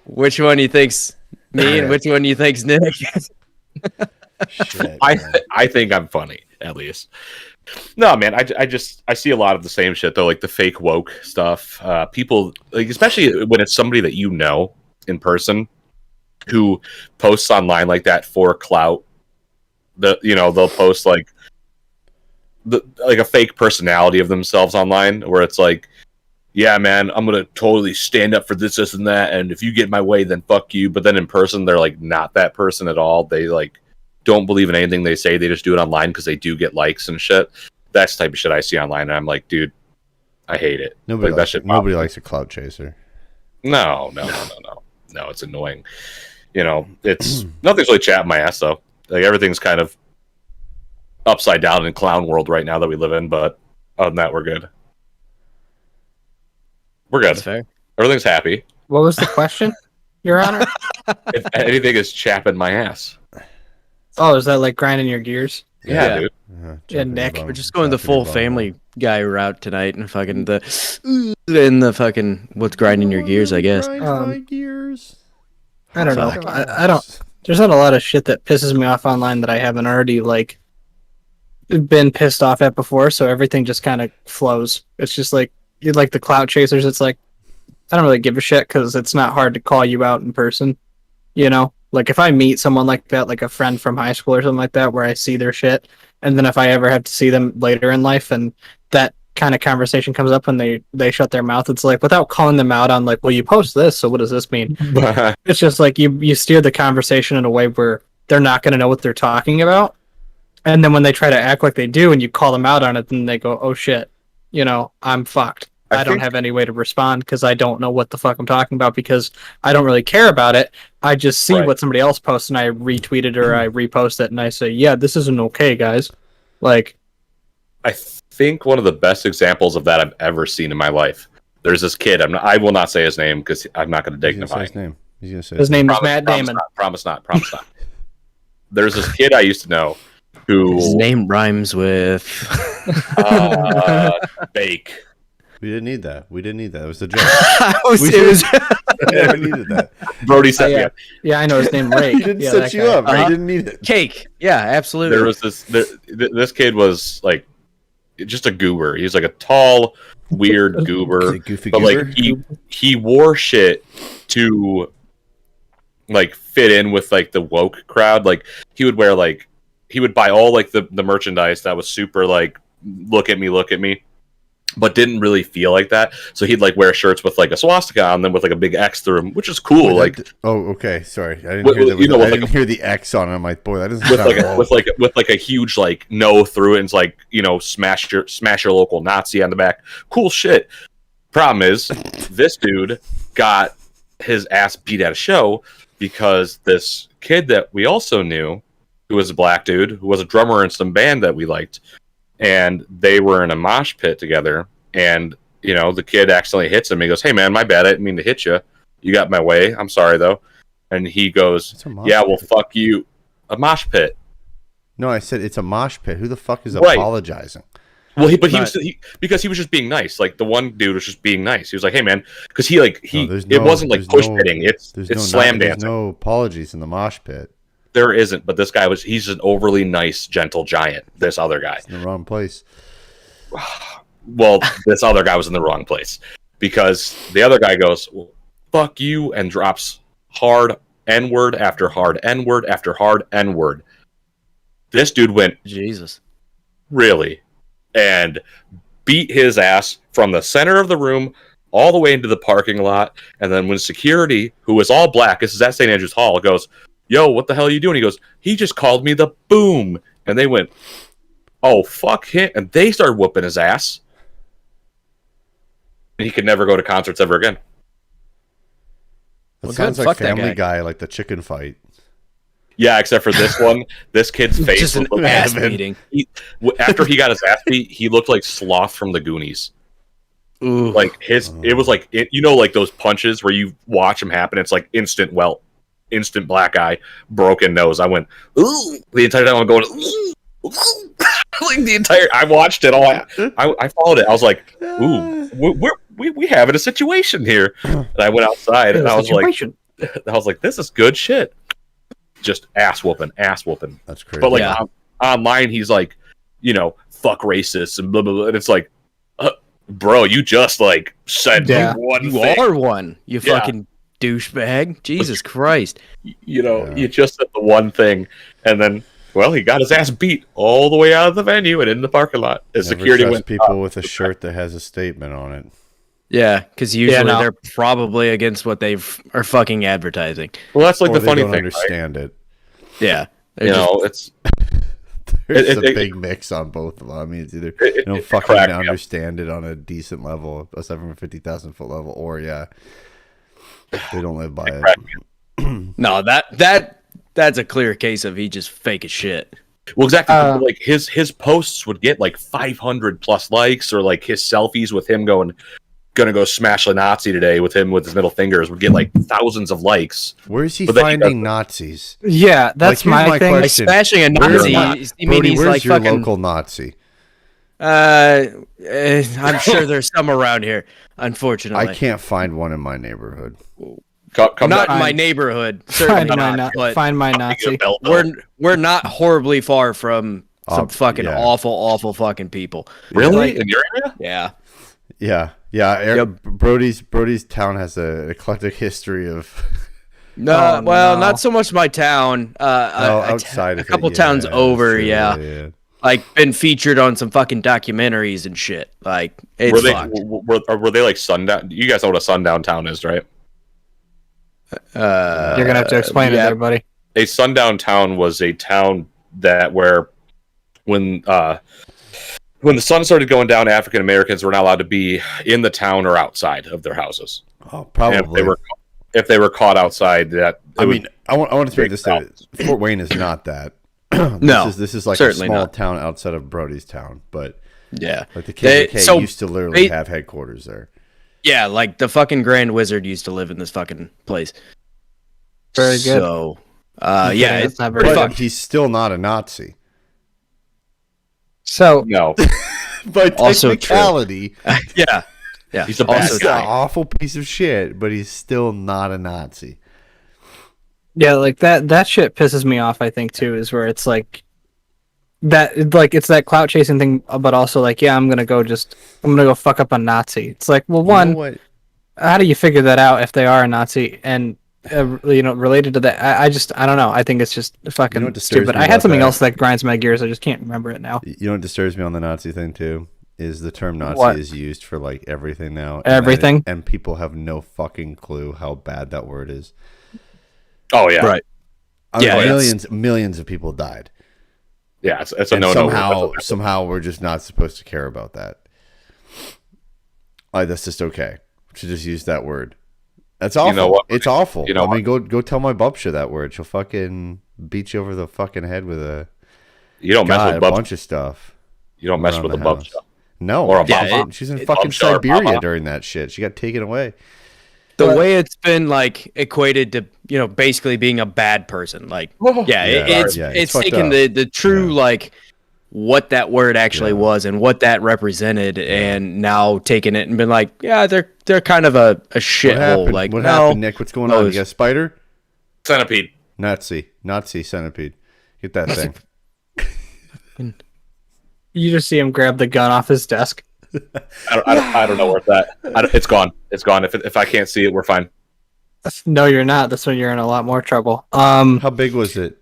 which one you think's me and which one you think's Nick? Shit, I man. I think I'm funny at least. No, man, I see a lot of the same shit though, like the fake woke stuff. People, like especially when it's somebody that you know in person who posts online like that for clout. They'll post like a fake personality of themselves online where it's like, yeah, man, I'm gonna totally stand up for this, and that, and if you get in my way, then fuck you. But then in person, they're like not that person at all. They like don't believe in anything they say. They just do it online because they do get likes and shit. That's the type of shit I see online, and I'm like, dude, I hate it. Nobody Like, likes it. Nobody likes a clout chaser. No, it's annoying. It's nothing's really chatting my ass though. Like everything's kind of upside down in clown world right now that we live in. But other than that, we're good. We're good. That's fair. Everything's happy. What was the question, Your Honor? If anything is chapping my ass. Oh, is that like grinding your gears? Yeah, Yeah. dude. Jumping Nick, your We're bum, just going the chopping your full bum. family guy route tonight, and fucking the fucking what's grinding your gears, I guess. Grind Um, my gears. I don't know. Fuck. I don't. There's not a lot of shit that pisses me off online that I haven't already like been pissed off at before. So everything just kind of flows. It's just like you like the clout chasers. It's like I don't really give a shit because it's not hard to call you out in person. You know, like if I meet someone like that, like a friend from high school or something like that, where I see their shit, and then if I ever have to see them later in life, and that kind of conversation comes up and they shut their mouth, it's like without calling them out on like, well, you post this, so what does this mean? It's just like you steer the conversation in a way where they're not going to know what they're talking about, and then when they try to act like they do, and you call them out on it, then they go, "Oh shit, I'm fucked. I don't think- have any way to respond because I don't know what the fuck I'm talking about because I don't really care about it. I just see Right. what somebody else posts and I retweet it or I repost it and I say, yeah, this isn't okay, guys." Like, I think one of the best examples of that I've ever seen in my life. There's this kid. I will not say his name because I'm not going to He's gonna say dignify his name. He's gonna say his name is Matt Damon. Promise not. There's this kid I used to know who His name rhymes with. Bake. We didn't need that. It was a joke. It was. We never needed that. Brody said, yeah. Yeah, I know his name. Rake. He didn't yeah, set that you guy. up. He didn't need it. Cake. Yeah, absolutely. there was this kid was like just a goober. He was like a tall, weird Is goober, it Goofy but Goober? like he wore shit to like fit in with like the woke crowd. Like he would wear like he would buy all like the merchandise that was super like look at me, but didn't really feel like that. So he'd like wear shirts with like a swastika on them with like a big X through them, which is cool. Wait, Like oh, okay. Sorry, I didn't With- hear that. you know, with I like didn't hear the X on it. I'm like, boy, that doesn't with sound like right. with like a huge like no through it and it's like, you know, smash your local Nazi on the back. Cool shit. Problem is, this dude got his ass beat at a show because this kid that we also knew, who was a black dude, who was a drummer in some band that we liked, and they were in a mosh pit together, and you know, the kid accidentally hits him. He goes, "Hey man, my bad. I didn't mean to hit you. You got my way. I'm sorry though." And he goes, It's a mosh "Yeah, well, pit. fuck you." A mosh pit. No, I said it's a mosh pit. Who the fuck is Right. apologizing? Well, he Not- was because he was just being nice. Like the one dude was just being nice. He was like, "Hey man," because he it wasn't like there's push no- hitting. It's There's slam there's dancing. no apologies in the mosh pit. There isn't, but this guy he's an overly nice, gentle giant. This other guy. It's in the wrong place. Well, this other guy was in the wrong place because the other guy goes, well, "Fuck you," and drops hard N-word after hard N-word after hard N-word. This dude went, Jesus. really, and beat his ass from the center of the room all the way into the parking lot. And then when security, who was all black, this is at St. Andrews Hall, goes, "Yo, what the hell are you doing?" He goes, "He just called me the boom." And they went, "Oh, fuck him." And they started whooping his ass. And he could never go to concerts ever again. That Well, sounds good. like Fuck that Family guy. Guy, like the chicken fight. Yeah, except for this one. This kid's face Just an was ass Evan. beating. after he got his ass beat, he looked like Sloth from the Goonies. Ooh. Like it was like you know, like those punches where you watch them happen. It's like instant instant black eye, broken nose. I went ooh the entire time. I'm going ooh, ooh. Like the entire. I watched it all. I followed it. I was like, ooh, we having a situation here. And I went outside and I was like, this is good shit. Just ass whooping. That's crazy. But like Yeah. online, he's like, you know, fuck racists and blah blah blah. And it's like, bro, you just like said Yeah. one You thing. are one, you Yeah. fucking douchebag. Jesus Christ. You know, Yeah. you just said the one thing, and then well, he got his ass beat all the way out of the venue and in the parking lot. As Never security trust went, people with a shirt that has a statement on it. Yeah, because usually no. they're probably against what they are fucking advertising. well, that's like Or the they funny don't thing, right? understand it. Yeah. You know, it's There's It- a it- big mix on both of them. I mean, it's either it- you don't it fucking cracked me up. understand it on a decent level, a 750,000 foot level, or yeah, they don't live by it. cracked me No, that's a clear case of he just fake as shit. Well, exactly. Uh, like his posts would get like 500 plus likes, or like his selfies with him going, "Gonna go smash a Nazi today" with him with his middle fingers would get like thousands of likes. Where is he But then he finding Nazis? Yeah, that's Like, here's my my thing. Like question. smashing a Where's Nazi, my- you mean Brody, he's where's like your fucking. local Nazi? I'm sure there's some around here. Unfortunately, I can't find one in my neighborhood. Come not down, in my Fine. neighborhood. Certainly Find my, not. But find my Nazi. we're not horribly far from some fucking yeah. awful fucking people. really Like- in your area? Yeah. Yeah. Yep. Brody's town has an eclectic history of. No, Oh, well, no. not so much my town. Outside a of it, couple yeah, towns that's over, true, yeah. Like been featured on some fucking documentaries and shit. Like it's Were they fucked. were they like sundown? You guys know what a sundown town is, right? You're gonna have to explain it yeah. there, buddy. A sundown town was a town that where when the sun started going down, African Americans were not allowed to be in the town or outside of their houses. Oh, And probably. if they were caught outside, that I want to speak this out. Fort Wayne is not that. No, this is like a certainly small not. town outside of Brody's town, but Yeah. like the KKK so used to literally they- have headquarters there. Yeah, like the fucking Grand Wizard used to live in this fucking place. Very good. So, I'm yeah, kidding, it's that's not very pretty But fucked. he's still not a Nazi. So No, By Also true. technicality, Yeah, yeah. He's a bad also he's guy. an awful piece of shit, but he's still not a Nazi. yeah, like that shit pisses me off. I think too is where it's like that, like it's that clout chasing thing, but also like, yeah, I'm gonna go fuck up a Nazi. It's like, well, You one, know what? how do you figure that out if they are a Nazi? And related to that, I don't know. I think it's just fucking what disturbs stupid. me I had about something that? else that grinds my gears. I just can't remember it now. You know what disturbs me on the Nazi thing too is the term Nazi What? is used for like everything now. Everything? and people have no fucking clue how bad that word is. oh yeah, Right. I mean, Yeah, it's- millions of people died, yeah. It's a and no-no. somehow we're just not supposed to care about that. Like that's just okay to just use that word. That's awful. You know what? It's awful. You know I mean, go tell my bubsha that word. She'll fucking beat you over the fucking head with a You don't mess God, with a bub. bunch of stuff. You don't mess around with the the bub house. stuff. No, Or a Yeah, baba. she's in A fucking bubsha or Siberia baba. during that shit. She got taken away. The But- way it's been like equated to, basically being a bad person. Like, yeah, Yeah, it's yeah, it's it's fucked taken up. the true like what that word actually Yeah. was and what that represented, and now taking it and been like, yeah, they're kind of a What shithole. happened? Like, What no, happened, Nick? What's going on? You those- got a spider? Centipede. Nazi centipede. Get that thing. You just see him grab the gun off his desk. I don't know where it's at. It's gone. It's gone. If I can't see it, we're fine. No, you're not. That's when you're in a lot more trouble. How big was it?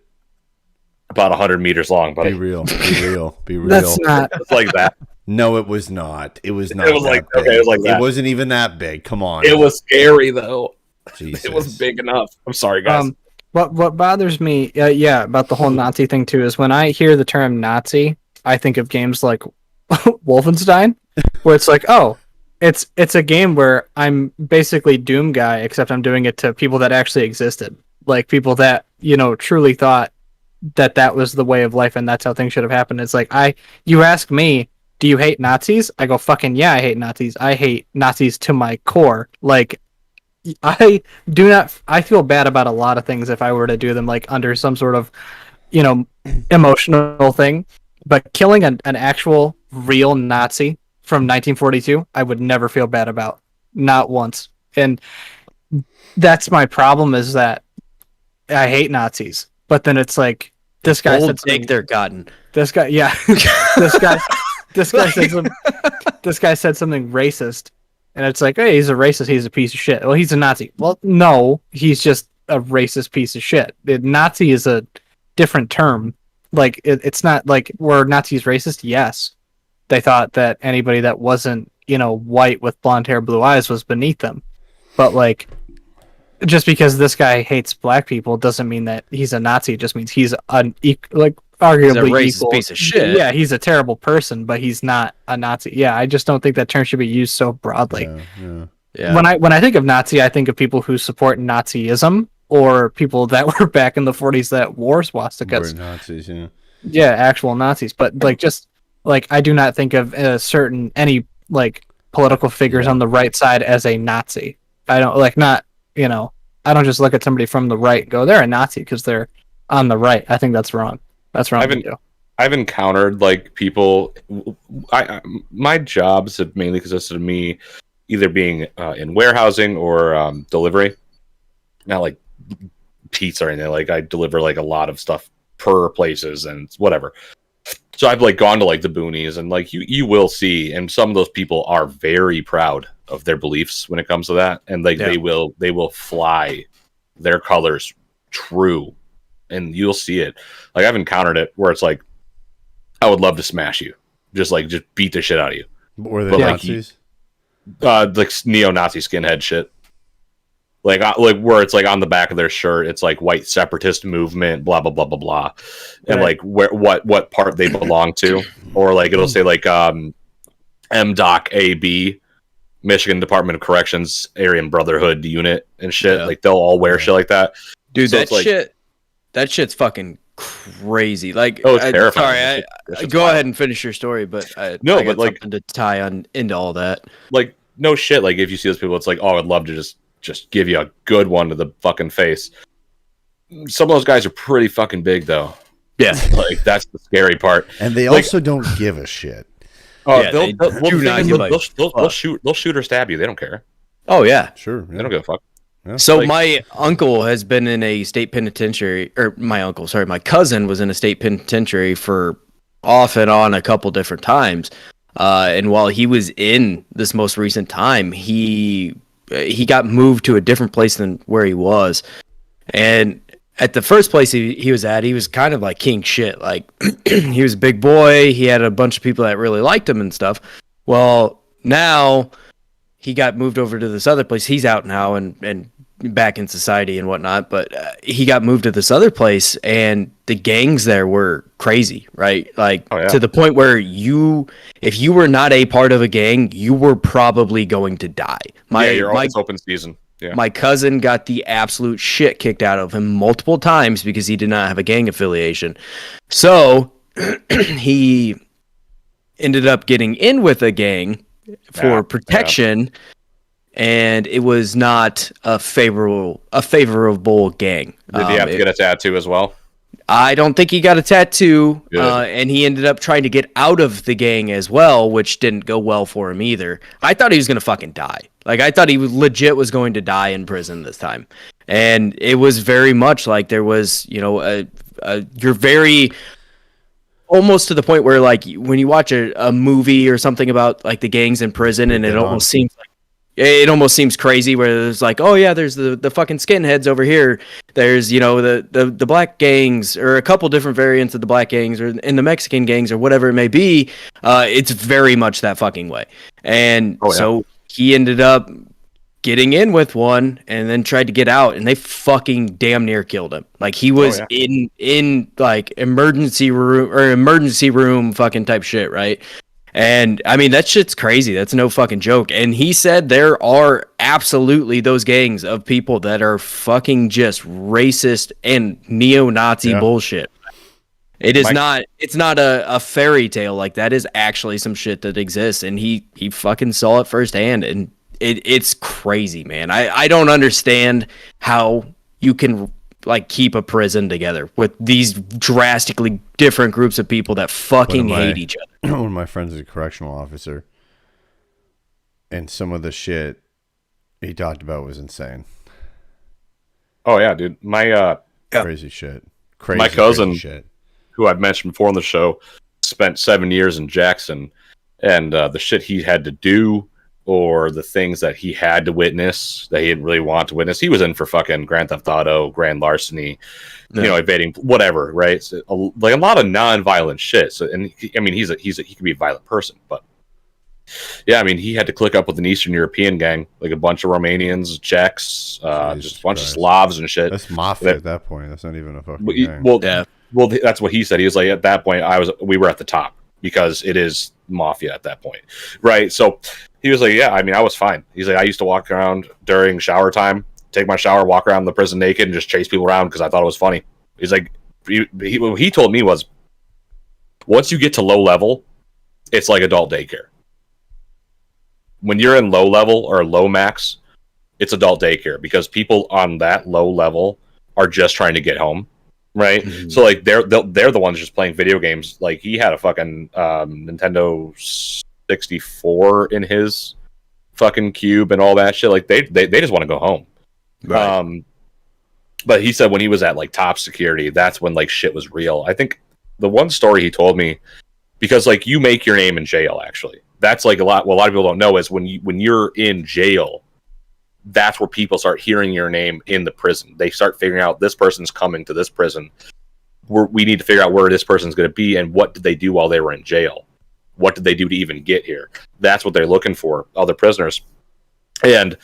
About 100 meters long, Be buddy. real. Be real. Be real. That's not. It's like that. No, it was not. It was not. It was that like- big. okay, it was like that. It wasn't even that big. Come on. It was scary though. Jesus. It was big enough. I'm sorry, guys. What bothers me, yeah, about the whole Nazi thing too, is when I hear the term Nazi, I think of games like Wolfenstein, where it's like, oh, it's a game where I'm basically Doom guy, except I'm doing it to people that actually existed, like people that truly thought that was the way of life and that's how things should have happened. It's like you ask me, do you hate Nazis? I go, fucking yeah, I hate Nazis. I hate Nazis to my core. Like, I feel bad about a lot of things if I were to do them like under some sort of, emotional thing. But killing an actual real Nazi from 1942, I would never feel bad about. Not once. And that's my problem, is that I hate Nazis. But then it's like, this guy old said something, take they're gotten. this guy, yeah, this guy said something racist, and it's like, hey, he's a racist, he's a piece of shit. Well, he's a Nazi. Well, no, he's just a racist piece of shit. Nazi is a different term. Like, it's not like, were Nazis racist? Yes, they thought that anybody that wasn't white with blonde hair, blue eyes was beneath them. But like, just because this guy hates black people doesn't mean that he's a Nazi. It just means he's arguably racist equal. piece of shit. Yeah, he's a terrible person, but he's not a Nazi. Yeah, I just don't think that term should be used so broadly. Yeah. Yeah. When I think of Nazi, I think of people who support Nazism, or people that were back in the 40s that wore swastikas. We're Nazis, yeah. Yeah, actual Nazis. But like, just like, I do not think of any like political figures on the right side as a Nazi. I don't I don't just look at somebody from the right and go, they're a Nazi because they're on the right. I think that's wrong. That's wrong to do. I've encountered like people. My jobs have mainly consisted of me either being in warehousing or delivery. Not like pizza or anything. Like I deliver like a lot of stuff per places and whatever. So I've like gone to like the boonies, and like you will see, and some of those people are very proud of their beliefs when it comes to that, and like they will fly their colors true, and you'll see it. Like I've encountered it where it's like, I would love to smash you, just beat the shit out of you. Were they But, like, Nazis? Like neo-Nazi skinhead shit. Like where it's like on the back of their shirt, it's like white separatist movement, blah blah blah blah blah, and Right. like what part they belong to, or like it'll say like MDoc AB, Michigan Department of Corrections Aryan Brotherhood unit and shit. Yeah. Like they'll all wear shit like that. Dude, So that it's like- shit, that shit's fucking crazy. Like, Oh, it's terrifying. sorry, That shit's go wild. ahead and finish your story, but I No, got but, like- something to tie on into all that. Like, no shit. Like, if you see those people, it's like, oh, I'd love to just give you a good one to the fucking face. Some of those guys are pretty fucking big, though. Yeah. Like, that's the scary part. And they Like- also don't give a shit. Oh, Yeah, they do not give a fuck. they'll shoot or stab you. They don't care. Oh yeah. Sure. They don't give a fuck. So Like- my uncle has been in a state penitentiary, or my cousin was in a state penitentiary for off and on a couple different times. And while he was in this most recent time, he got moved to a different place than where he was. And at the first place he was at, he was kind of like king shit. Like he was a big boy. He had a bunch of people that really liked him and stuff. Well, now he got moved over to this other place. He's out now and back in society and whatnot. But he got moved to this other place, and the gangs there were crazy, right? Like Oh, yeah. to the point where if you were not a part of a gang, you were probably going to die. It's open season. Yeah. My cousin got the absolute shit kicked out of him multiple times because he did not have a gang affiliation. So he ended up getting in with a gang for Yeah, protection, and it was not a favorable gang. Did he have to get a tattoo as well? I don't think he got a tattoo, Good. and he ended up trying to get out of the gang as well, which didn't go well for him either. I thought he was going to fucking die. Like, I thought he was going to die in prison this time. And it was very much like there was, you're very almost to the point where, like, when you watch a movie or something about, like, the gangs in prison, and it almost seems crazy where there's like, oh yeah, there's the fucking skinheads over here. There's, the black gangs, or a couple different variants of the black gangs, or in the Mexican gangs, or whatever it may be. It's very much that fucking way. And so he ended up getting in with one and then tried to get out, and they fucking damn near killed him. Like, he was in like emergency room fucking type shit, right? And I mean, that shit's crazy. That's no fucking joke. And he said there are absolutely those gangs of people that are fucking just racist and neo-Nazi bullshit. It's not a fairy tale. Like, that is actually some shit that exists, and he fucking saw it firsthand, and it's crazy, man. I don't understand how you can, like, keep a prison together with these drastically different groups of people that fucking hate each other. One of my friends is a correctional officer, and some of the shit he talked about was insane. Oh yeah, dude. Crazy shit. Crazy, My cousin- crazy shit. Who I've mentioned before on the show, spent 7 years in Jackson, and the shit he had to do, or the things that he had to witness that he didn't really want to witness. He was in for fucking Grand Theft Auto, grand larceny, evading whatever, right? So, like a lot of non-violent shit. So, and he could be a violent person, but yeah, I mean, he had to click up with an Eastern European gang, like a bunch of Romanians, Czechs, just a bunch of Slavs and shit. That's mafia at that point. That's not even a fucking gang. Well, that's what he said. He was like, at that point, we were at the top because it is mafia at that point, right? So he was like, yeah, I mean, I was fine. He's like, I used to walk around during shower time, take my shower, walk around the prison naked, and just chase people around because I thought it was funny. He's like, what he told me was, once you get to low level, it's like adult daycare. When you're in low level or low max, it's adult daycare because people on that low level are just trying to get home. Right, so like they're the ones just playing video games. Like, he had a fucking Nintendo 64 in his fucking cube and all that shit. Like, they just want to go home. Right. But he said when he was at like top security, that's when like shit was real. I think the one story he told me, because like you make your name in jail. Actually, that's like what a lot of people don't know is when you're in jail, that's where people start hearing your name in the prison. They start figuring out this person's coming to this prison. We need to figure out where this person's going to be and what did they do while they were in jail? What did they do to even get here? That's what they're looking for, other prisoners. And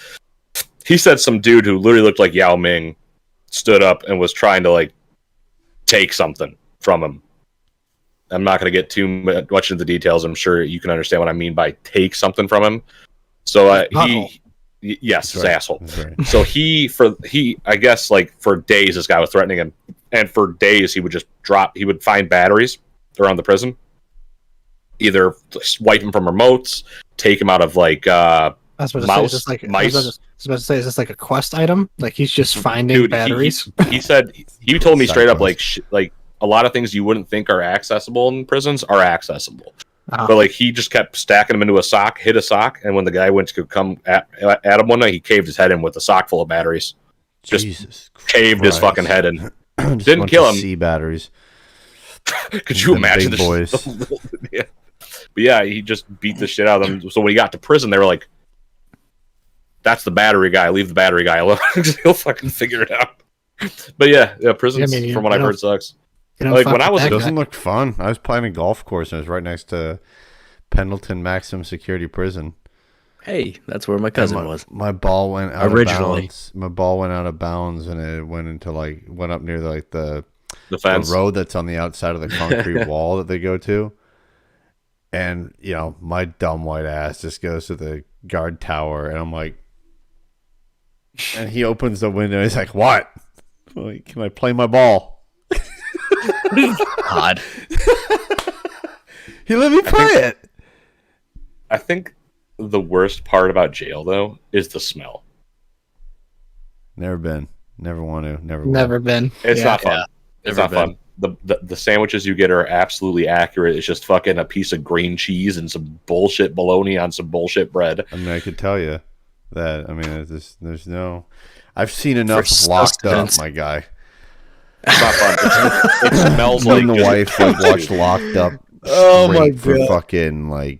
he said some dude who literally looked like Yao Ming stood up and was trying to like take something from him. I'm not going to get too much into the details. I'm sure you can understand what I mean by take something from him. So yes, his asshole. Right. So I guess like for days this guy was threatening him, and for days he would find batteries around the prison, either swipe them from remotes, take them out of like I was about to say, mouse, is this like, mice. I was about to say, is this like a quest item? Like he's just finding Dude, batteries? he said he told me Side straight up quest. like a lot of things you wouldn't think are accessible in prisons are accessible. Uh-huh. But like he just kept stacking them into a sock, hit a sock, and when the guy went to come at him one night, he caved his head in with a sock full of batteries. Just Jesus caved his Christ. fucking head in. Just Didn't bunch kill of him. C batteries. Could you Them imagine big this? boys. Yeah. But yeah, he just beat the shit out of them. So when he got to prison, they were like, "That's the battery guy. Leave the battery guy alone. He'll fucking figure it out." But yeah, prisons, Yeah, I mean, from what you I've know, heard, sucks. You know, like, fuck when I was that It a- guy. doesn't look fun. I was playing a golf course and it was right next to Pendleton Maximum Security Prison. Hey, that's where my cousin And was. My ball went out Originally. of bounds. My ball went out of bounds and it went into went up near the The fence. road that's on the outside of the concrete wall that they go to. And, my dumb white ass just goes to the guard tower and I'm like, and he opens the window. He's like, "What? I'm like, can I play my ball?" God. He let me play it. I think the worst part about jail, though, is the smell. Never been. Never want to. Never will. Never been. It's Yeah. not fun. It's never not fun. The sandwiches you get are absolutely accurate. It's just fucking a piece of green cheese and some bullshit bologna on some bullshit bread. I mean, I could tell you that. I mean, there's no. I've seen enough For of Locked Up, sustenance. my guy. It's not fun. It smells Me like and the just- wife watched Locked Up. Oh my straight for God. fucking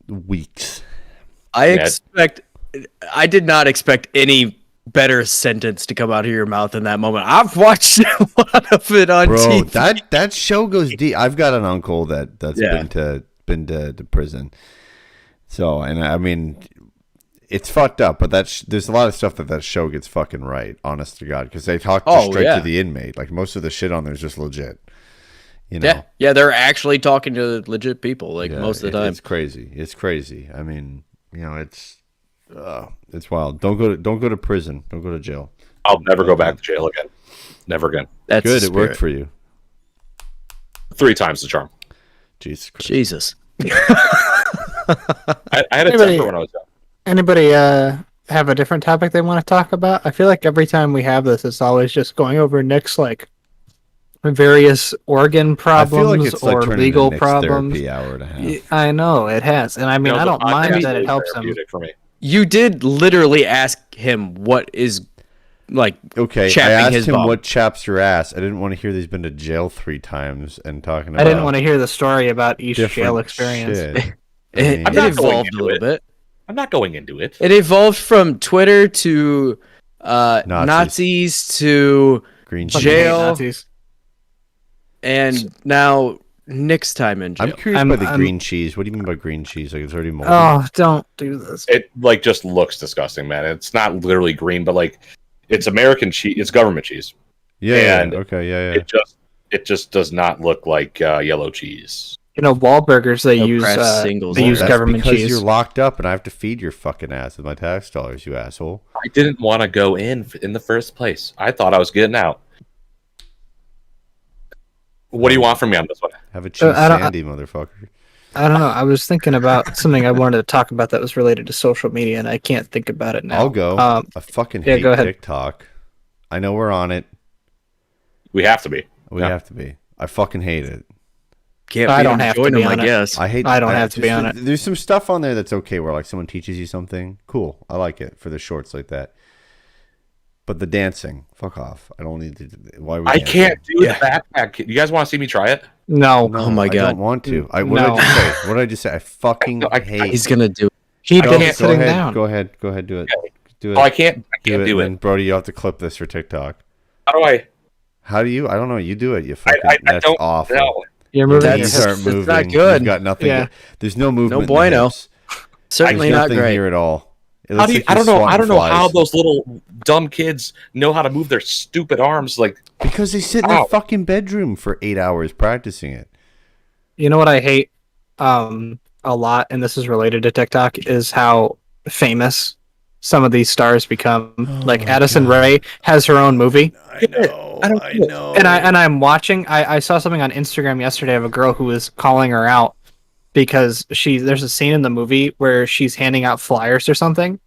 weeks. I did not expect any better sentence to come out of your mouth in that moment. I've watched a lot of it on Bro, TV. that show goes deep. I've got an uncle that's Yeah. been to prison. So, and I mean, it's fucked up, but there's a lot of stuff that show gets fucking right, honest to God, because they talk straight yeah. to the inmate. Like most of the shit on there is just legit. You know? Yeah, they're actually talking to legit people Yeah, most of the time. It's crazy. It's crazy. I mean, it's wild. Don't go to prison. Don't go to jail. I'll never go back to jail again. Never again. That's Good, the it worked spirit. for you. 3 times the charm. Jesus Christ. Jesus. I had a Anybody- temper when I was young. Anybody have a different topic they want to talk about? I feel like every time we have this, it's always just going over Nick's various organ I problems feel like it's like or turning legal into Nick's problems. therapy hour and a half. I know it has, and I mean, You know, I the don't podcast mind is that it really helps him. therapeutic for me. You did literally ask him what is Okay, I chapping asked his him bum. what chaps your ass. I didn't want to hear that he's been to jail 3 times and talking about I didn't want to hear the story about each jail different experience. shit. I It, mean, I'm it not going evolved a into little it. bit. I'm not going into it. It evolved from Twitter to Nazis. Nazis to green Fucking cheese. hate Jail. Nazis. and now Nick's time in jail. I'm curious I'm- by the I'm- green cheese. What do you mean by green cheese? Like it's already moldy. Oh, don't do this. It just looks disgusting, man. It's not literally green, but it's American cheese. It's government cheese. yeah, and okay, yeah. It just does not look like yellow cheese. Wahlburgers they No use press singles they there. use That's government because cheese. you're locked up and I have to feed your fucking ass with my tax dollars, you asshole. I didn't want to go in the first place. I thought I was getting out. What do you want from me on this one? Have a cheese I don't- sandy, motherfucker. I don't know. I was thinking about something I wanted to talk about that was related to social media, and I can't think about it now. I'll go. Um, I fucking yeah, hate go ahead. TikTok. I know we're on it. We have to be. We Yeah. have to be. I fucking hate it. Can't I be don't have to join be him, on I it. guess. I hate. I don't have to be on it. There's some stuff on there that's okay, where someone teaches you something. Cool, I like it for the shorts like that. But the dancing, fuck off. I don't need to. Why? Are we I dancing? can't do the backpack. You guys want to see me try it? no, No, Oh my I God. don't want to. What did I No. just say? What did I just say? I fucking I- hate. He's gonna do it. he I did can't- sitting go ahead, down. Go ahead. Go ahead. Do it. Do it. Oh, I can't do and it. then, Brody, you have to clip this for TikTok. How do I? How do you? I don't know. You do it. You fucking. I that's don't awful. know. You're moving That's- your Knees hips. aren't it's moving. not good. You've got nothing. Yeah. There's no movement. No in the bueno. hips. Certainly There's not nothing great. here at all. It How looks do you? like I don't you're know. I don't know swatting how flies. those little dumb kids know how to move their stupid arms. Because they sit in Ow. their fucking bedroom for 8 hours practicing it. You know what I hate a lot, and this is related to TikTok, is how famous some of these stars become. Oh Like my Addison God. Rae has her own movie. I know. I don't get it. know. And I'm watching. I saw something on Instagram yesterday of a girl who was calling her out because there's a scene in the movie where she's handing out flyers or something,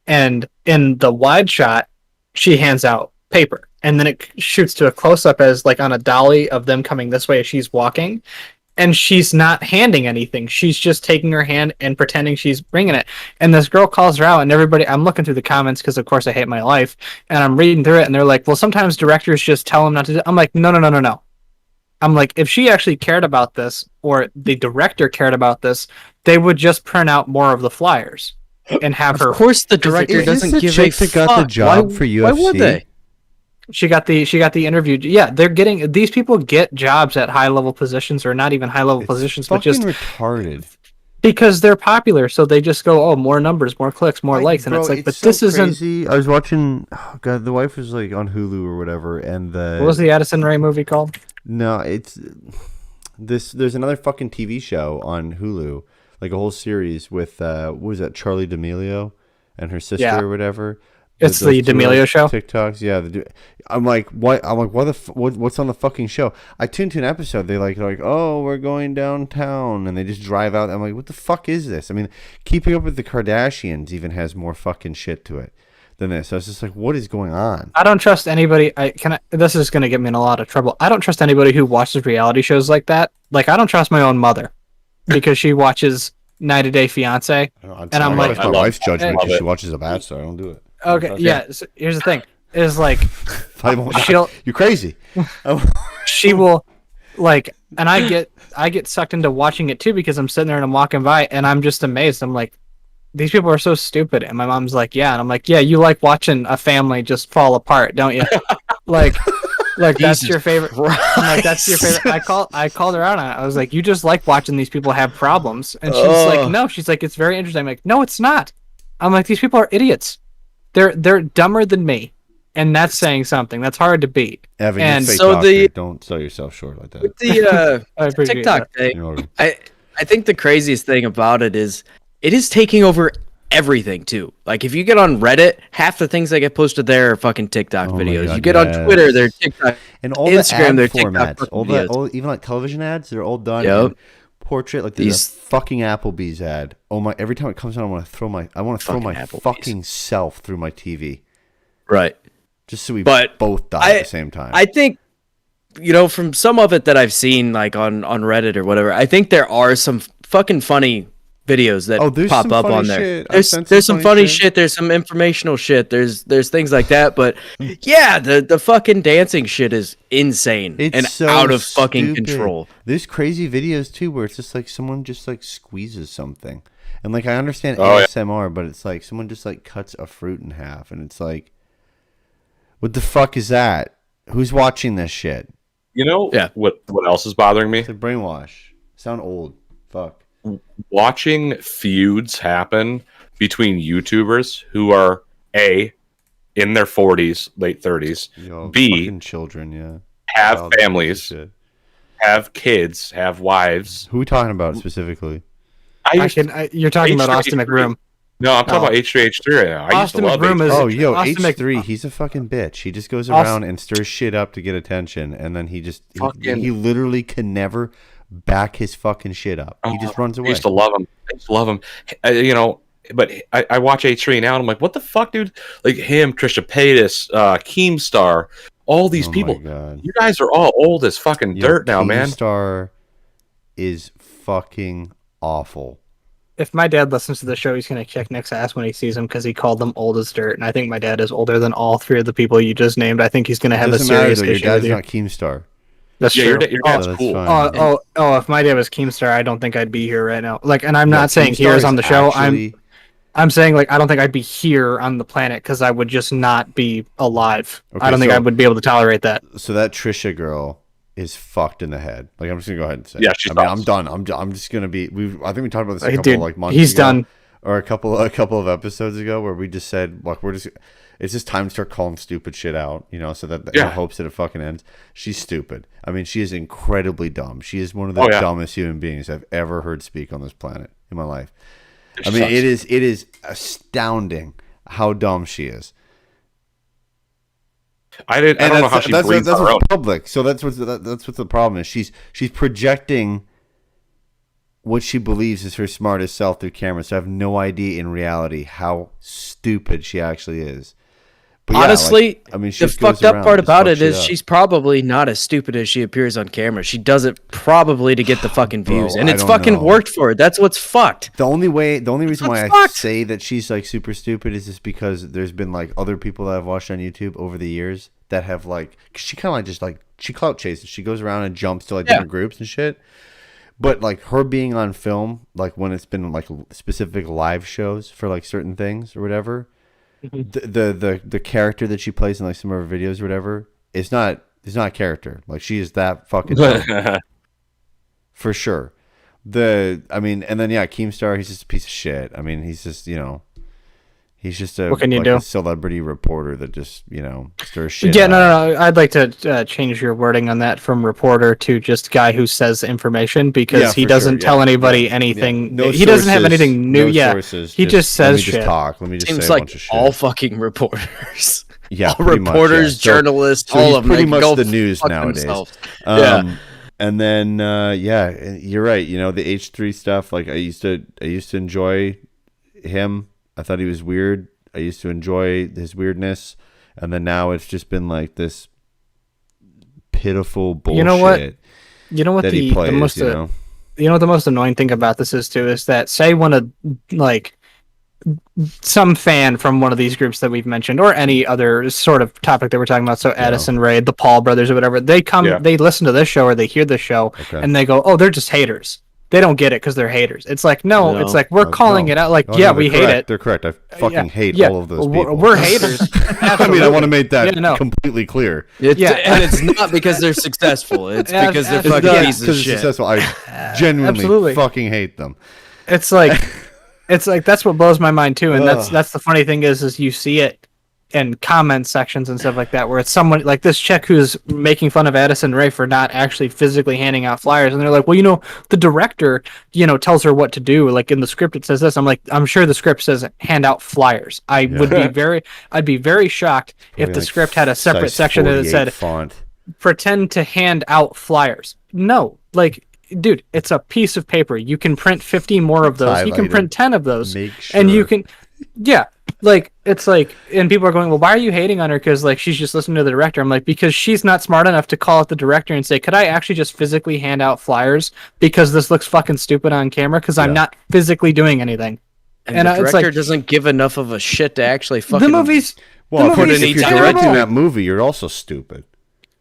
and in the wide shot, she hands out paper, and then it shoots to a close up as like on a dolly of them coming this way as she's walking, and she's not handing anything. She's just taking her hand and pretending she's bringing it. And this girl calls her out, and everybody, I'm looking through the comments because, of course, I hate my life, and I'm reading through it, and they're like, well, sometimes directors just tell them not to do it. I'm like, no, no, no, no, no. I'm like, if she actually cared about this, or the director cared about this, they would just print out more of the flyers and have her. Of course, the director Is this doesn't the give chick a that got fuck. the job why, for Why would UFC? they? She got the interview. Yeah, they're getting these people get jobs at high level positions, or not even high level positions, but fucking just retarded. because they're popular. So they just go, oh, more numbers, more clicks, more likes, and it's like, but so this isn't. crazy. I was watching. Oh God, the wife was like on Hulu or whatever, and What was the Addison Rae movie called? No, it's this. There's another fucking TV show on Hulu, like a whole series with what was that? Charlie D'Amelio and her sister Yeah. or whatever. It's Those the two D'Amelio show? TikToks, yeah. I'm like, what? I'm like, what's on the fucking show? I tuned to an episode. They're like, oh, we're going downtown, and they just drive out. I'm like, what the fuck is this? I mean, Keeping Up with the Kardashians even has more fucking shit to it than this. So I was just like, what is going on? I don't trust anybody. This is going to get me in a lot of trouble. I don't trust anybody who watches reality shows like that. Like, I don't trust my own mother because she watches 90 Day Fiance. And I'm like- my I love- wife's judgment I love because she it. watches The Bachelor. I don't do it. Okay, yeah. So here's the thing: is like I won't- she'll You're crazy. she will like, and I get sucked into watching it too because I'm sitting there and I'm walking by and I'm just amazed. I'm like, these people are so stupid. And my mom's like, yeah, and I'm like, yeah, you like watching a family just fall apart, don't you? like that's Jesus your favorite. I'm like, that's your favorite. I called her out on it. I was like, you just like watching these people have problems, and she's like, Ugh. no, she's like, it's very interesting. I'm like, no, it's not. I'm like, these people are idiots. They're dumber than me, and that's saying something. That's hard to beat. Evan, And you're a fake so doctor. the- Don't sell yourself short like that. With the I appreciate TikTok thing, You know, I think the craziest thing about it is taking over everything too. Like if you get on Reddit, half the things that get posted there are fucking TikTok Oh my videos. God, you get on yes. Twitter, they're TikTok. and all Instagram, the ad they're TikTok formats, fucking all videos. even like television ads, they're all done. Yep. in portrait, like These- these fucking Applebee's ad. Oh my! Every time it comes on, I want to throw my Fucking Applebee's. fucking self through my TV, Right. just so we But both die I- at the same time. I think from some of it that I've seen like on Reddit or whatever, I think there are some fucking funny videos that Oh, there's pop some up funny on there. shit. I've There's sent there's some some funny funny shit. shit, there's some informational shit, there's things like that, but yeah, the fucking dancing shit is insane It's and so out of fucking stupid. control. There's crazy videos too where it's just like someone just like squeezes something, and like I understand Oh, yeah. ASMR, but it's like someone just like cuts a fruit in half, and it's like, what the fuck is that? Who's watching this shit? You know Yeah. what else is bothering me? It's a brainwash. Sound old. Fuck. Watching feuds happen between YouTubers who are A, in their 40s, late 30s, Yo, B, fucking children, yeah. have Child abuse families, shit. have kids, have wives. Who are we talking about specifically? You're talking about Austin H3. McBroom. No, I'm talking Oh. about H3H3 right now. I used to Austin love McBroom H3. is- Oh, yo, Austin H3, Mc- he's a fucking bitch. He just goes Austin- around and stirs shit up to get attention, and then he Fucking- he literally can never back his fucking shit up. He just runs I away. used to love him. I used to love him. But I watch H3 now, and I'm like, what the fuck, dude? Like him, Trisha Paytas, Keemstar, all these Oh my people. God. You guys are all old as fucking Yo, dirt now, man. Keemstar is fucking awful. If my dad listens to the show, he's gonna kick Nick's ass when he sees him because he called them old as dirt. And I think my dad is older than all three of the people you just named. I think he's gonna have a Doesn't matter serious though. Your issue with dad's you. not Keemstar. That's Yeah, true. your dad's that's cool. fine. If my dad was Keemstar, I don't think I'd be here right now. Like, and I'm Yeah, not saying Keemstar here's is on the show. actually- I'm saying like I don't think I'd be here on the planet because I would just not be alive. Okay, I don't think so- I would be able to tolerate that. So that Trisha girl is fucked in the head. Like I'm just gonna go ahead and say. Yeah, it. she's I mean, nuts. I'm done. I'm just gonna be. I think we talked about this a Like, couple dude, like months he's ago, done. or a couple of episodes ago where we just said, look, it's just time to start calling stupid shit out, so that in Yeah. the hopes that it fucking ends. She's stupid. I mean, she is incredibly dumb. She is one of the Oh, yeah. dumbest human beings I've ever heard speak on this planet in my life. It I mean, sucks. it is astounding how dumb she is. I don't know how she that's breathes on her what's own. public. So that's what the problem is. She's projecting what she believes is her smartest self through camera. So I have no idea in reality how stupid she actually is. But yeah, Honestly, I mean, she the just goes fucked up around part and just about fucks it shit is up. she's probably not as stupid as she appears on camera. She does it probably to get the fucking Bro, views, and I it's don't fucking know. worked for her. That's what's fucked. The only reason why I fucked. say that she's like super stupid is just because there's been like other people that I've watched on YouTube over the years that have like, 'cause she kind of like just like she clout chases. She goes around and jumps to like Yeah. different groups and shit. But like her being on film, like when it's been like specific live shows for like certain things or whatever, the character that she plays in like some of her videos or whatever, it's not a character. Like she is that fucking dumb. For sure. I mean, and then yeah, Keemstar, he's just a piece of shit. I mean, he's just, he's just a, What can you like do? a celebrity reporter that just, stirs shit. Yeah, up. no. I'd like to change your wording on that from reporter to just guy who says information because Yeah, he for doesn't sure, tell yeah, anybody yeah, anything. yeah. No He doesn't have sources, anything new. no Yeah, sources, he just let says me shit. just talk. Let me just Seems say a like bunch of shit. all fucking reporters, Yeah, all pretty much, reporters, yeah. So- journalists, so all he's of them. pretty they much go the news fuck nowadays. themselves. Yeah. And then yeah, you're right. The H3 stuff. Like I used to enjoy him. I thought he was weird. I used to enjoy his weirdness, and then now it's just been like this pitiful bullshit. You know what? You know what that he the plays. most You know, you know what the most annoying thing about this is too is that say when a like some fan from one of these groups that we've mentioned or any other sort of topic that we're talking about, so Addison Rae, the Paul brothers or whatever, they come, Yeah. they listen to this show or they hear this show Okay. and they go, oh, they're just haters. They don't get it because they're haters. It's like, no, No. it's like we're calling No. it out. Like, Oh, yeah, no, we they're hate correct. it. They're correct. I fucking hate yeah. all of those We're- people. We're haters. I mean, I want to make that Yeah, no. completely clear. Yeah. And it's not because they're successful. It's Yeah, because they're it's fucking not pieces of Because it's shit. successful. I genuinely Absolutely. fucking hate them. It's like that's what blows my mind too, and that's the funny thing is you see it in comment sections and stuff like that where it's someone like this chick who's making fun of Addison Rae for not actually physically handing out flyers, and they're like, well, the director tells her what to do. Like in the script it says this. I'm like, I'm sure the script says hand out flyers. I'd be very shocked if Probably the like script had a separate size section that 48 said font. pretend to hand out flyers. No, like, dude, it's a piece of paper. You can print 50 more of those. You can highlighted. print 10 of those. Make And you sure. can, yeah, like, it's like, and people are going, well, why are you hating on her? Because, like, she's just listening to the director. I'm like, because she's not smart enough to call out the director and say, could I actually just physically hand out flyers because this looks fucking stupid on camera? Because I'm Yeah. not physically doing anything. And And the it's director like- doesn't give enough of a shit to actually fucking. The movie's, Well, the if movie's you're terrible. directing that movie, you're also stupid.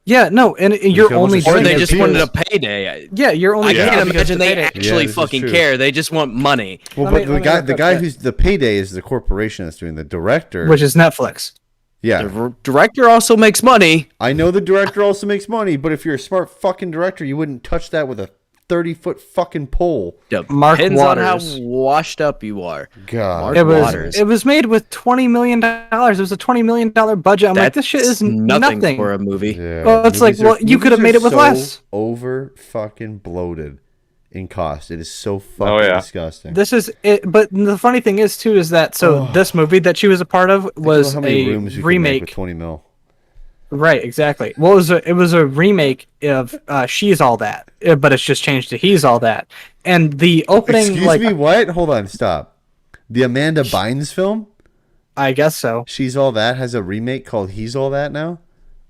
yeah, no, and you're can almost only assume Or doing they it just because- wanted a payday. yeah, you're only I doing it can't because imagine of they payday. actually this is fucking true. care. They just want money. Well, Let but me- the let me guy, look the up guy that. who's the payday is the corporation that's doing the director. Which is Netflix. yeah, The director also makes money. I know the director also makes money, but if you're a smart fucking director, you wouldn't touch that with a 30-foot fucking pole. Mark Depends on how Waters. washed up you are. God, Mark It was Waters. it was made with $20 million. It was a $20 million budget. I'm like, this shit is nothing. for a movie. yeah. Well, it's like, well, you could have movies made it with are less. so over fucking bloated in cost. It is so fucking yeah. disgusting. This is it. But the funny thing is too is that this movie that she was a part of Think about was how many a rooms we could make with remake. 20 mil. Right, exactly. Well, it was a remake of She's All That, but it's just changed to He's All That. And the opening, Excuse like, me, what? Hold on, stop. The Amanda Bynes film, I guess so. She's All That, has a remake called He's All That now?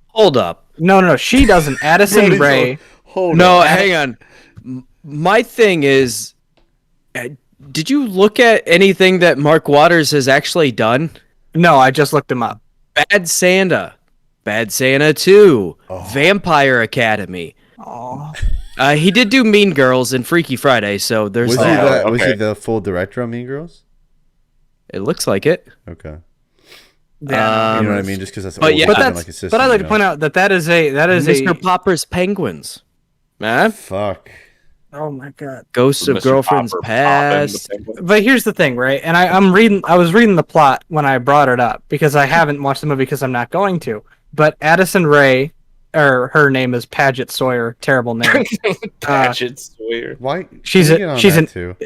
Hold up. No, she doesn't. Addison Bro, Rae. Hold No, on. hang on. My thing is, did you look at anything that Mark Waters has actually done? No, I just looked him up. Bad Santa 2, Vampire Academy. Oh, He did do Mean Girls and Freaky Friday, so there's Was he, that. the, was he okay. the full director on Mean Girls? It looks like it. Okay. yeah. You know what I mean? Just because that's but always yeah. been but that's like a system, but I'd like to you point know? out that is a Mr. Popper's Penguins. Man, Fuck. oh my god. Ghosts of Mr. Girlfriend's Popper Past. popping the penguin. But here's the thing, right? And I was reading the plot when I brought it up because I haven't watched the movie because I'm not going to. But Addison Rae, or her name is Paget Sawyer, terrible name. Paget Sawyer. Why? She's can a- we get on she's that an- too?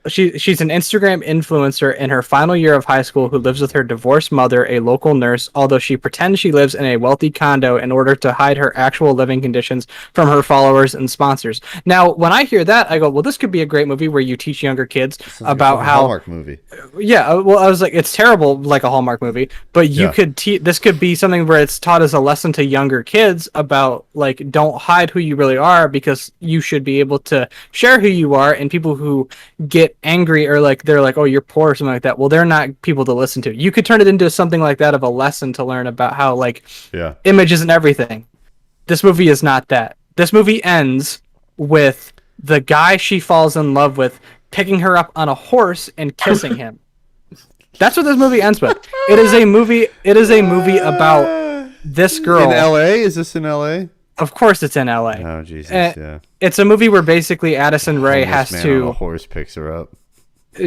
she's an Instagram influencer in her final year of high school who lives with her divorced mother, a local nurse, although she pretends she lives in a wealthy condo in order to hide her actual living conditions from her followers and sponsors. Now, when I hear that, I go, well, this could be a great movie where you teach younger kids Sounds like a about fucking how Hallmark movie. yeah, well, I was like, it's terrible, like a Hallmark movie, but you Yeah. could this could be something where it's taught as a lesson to younger kids about like don't hide who you really are because you should be able to share who you are. And people who get angry or like they're like, oh, you're poor or something like that. Well, they're not people to listen to. You could turn it into something like that of a lesson to learn about how like Yeah. image isn't everything. This movie is not that. This movie ends with the guy she falls in love with picking her up on a horse and kissing him. That's what this movie ends with. It is a movie about this girl. In L.A.? Is this in L.A.? Of course it's in LA. Oh Jesus! Yeah. It's a movie where basically Addison Rae Homeless has man on a to horse picks her up.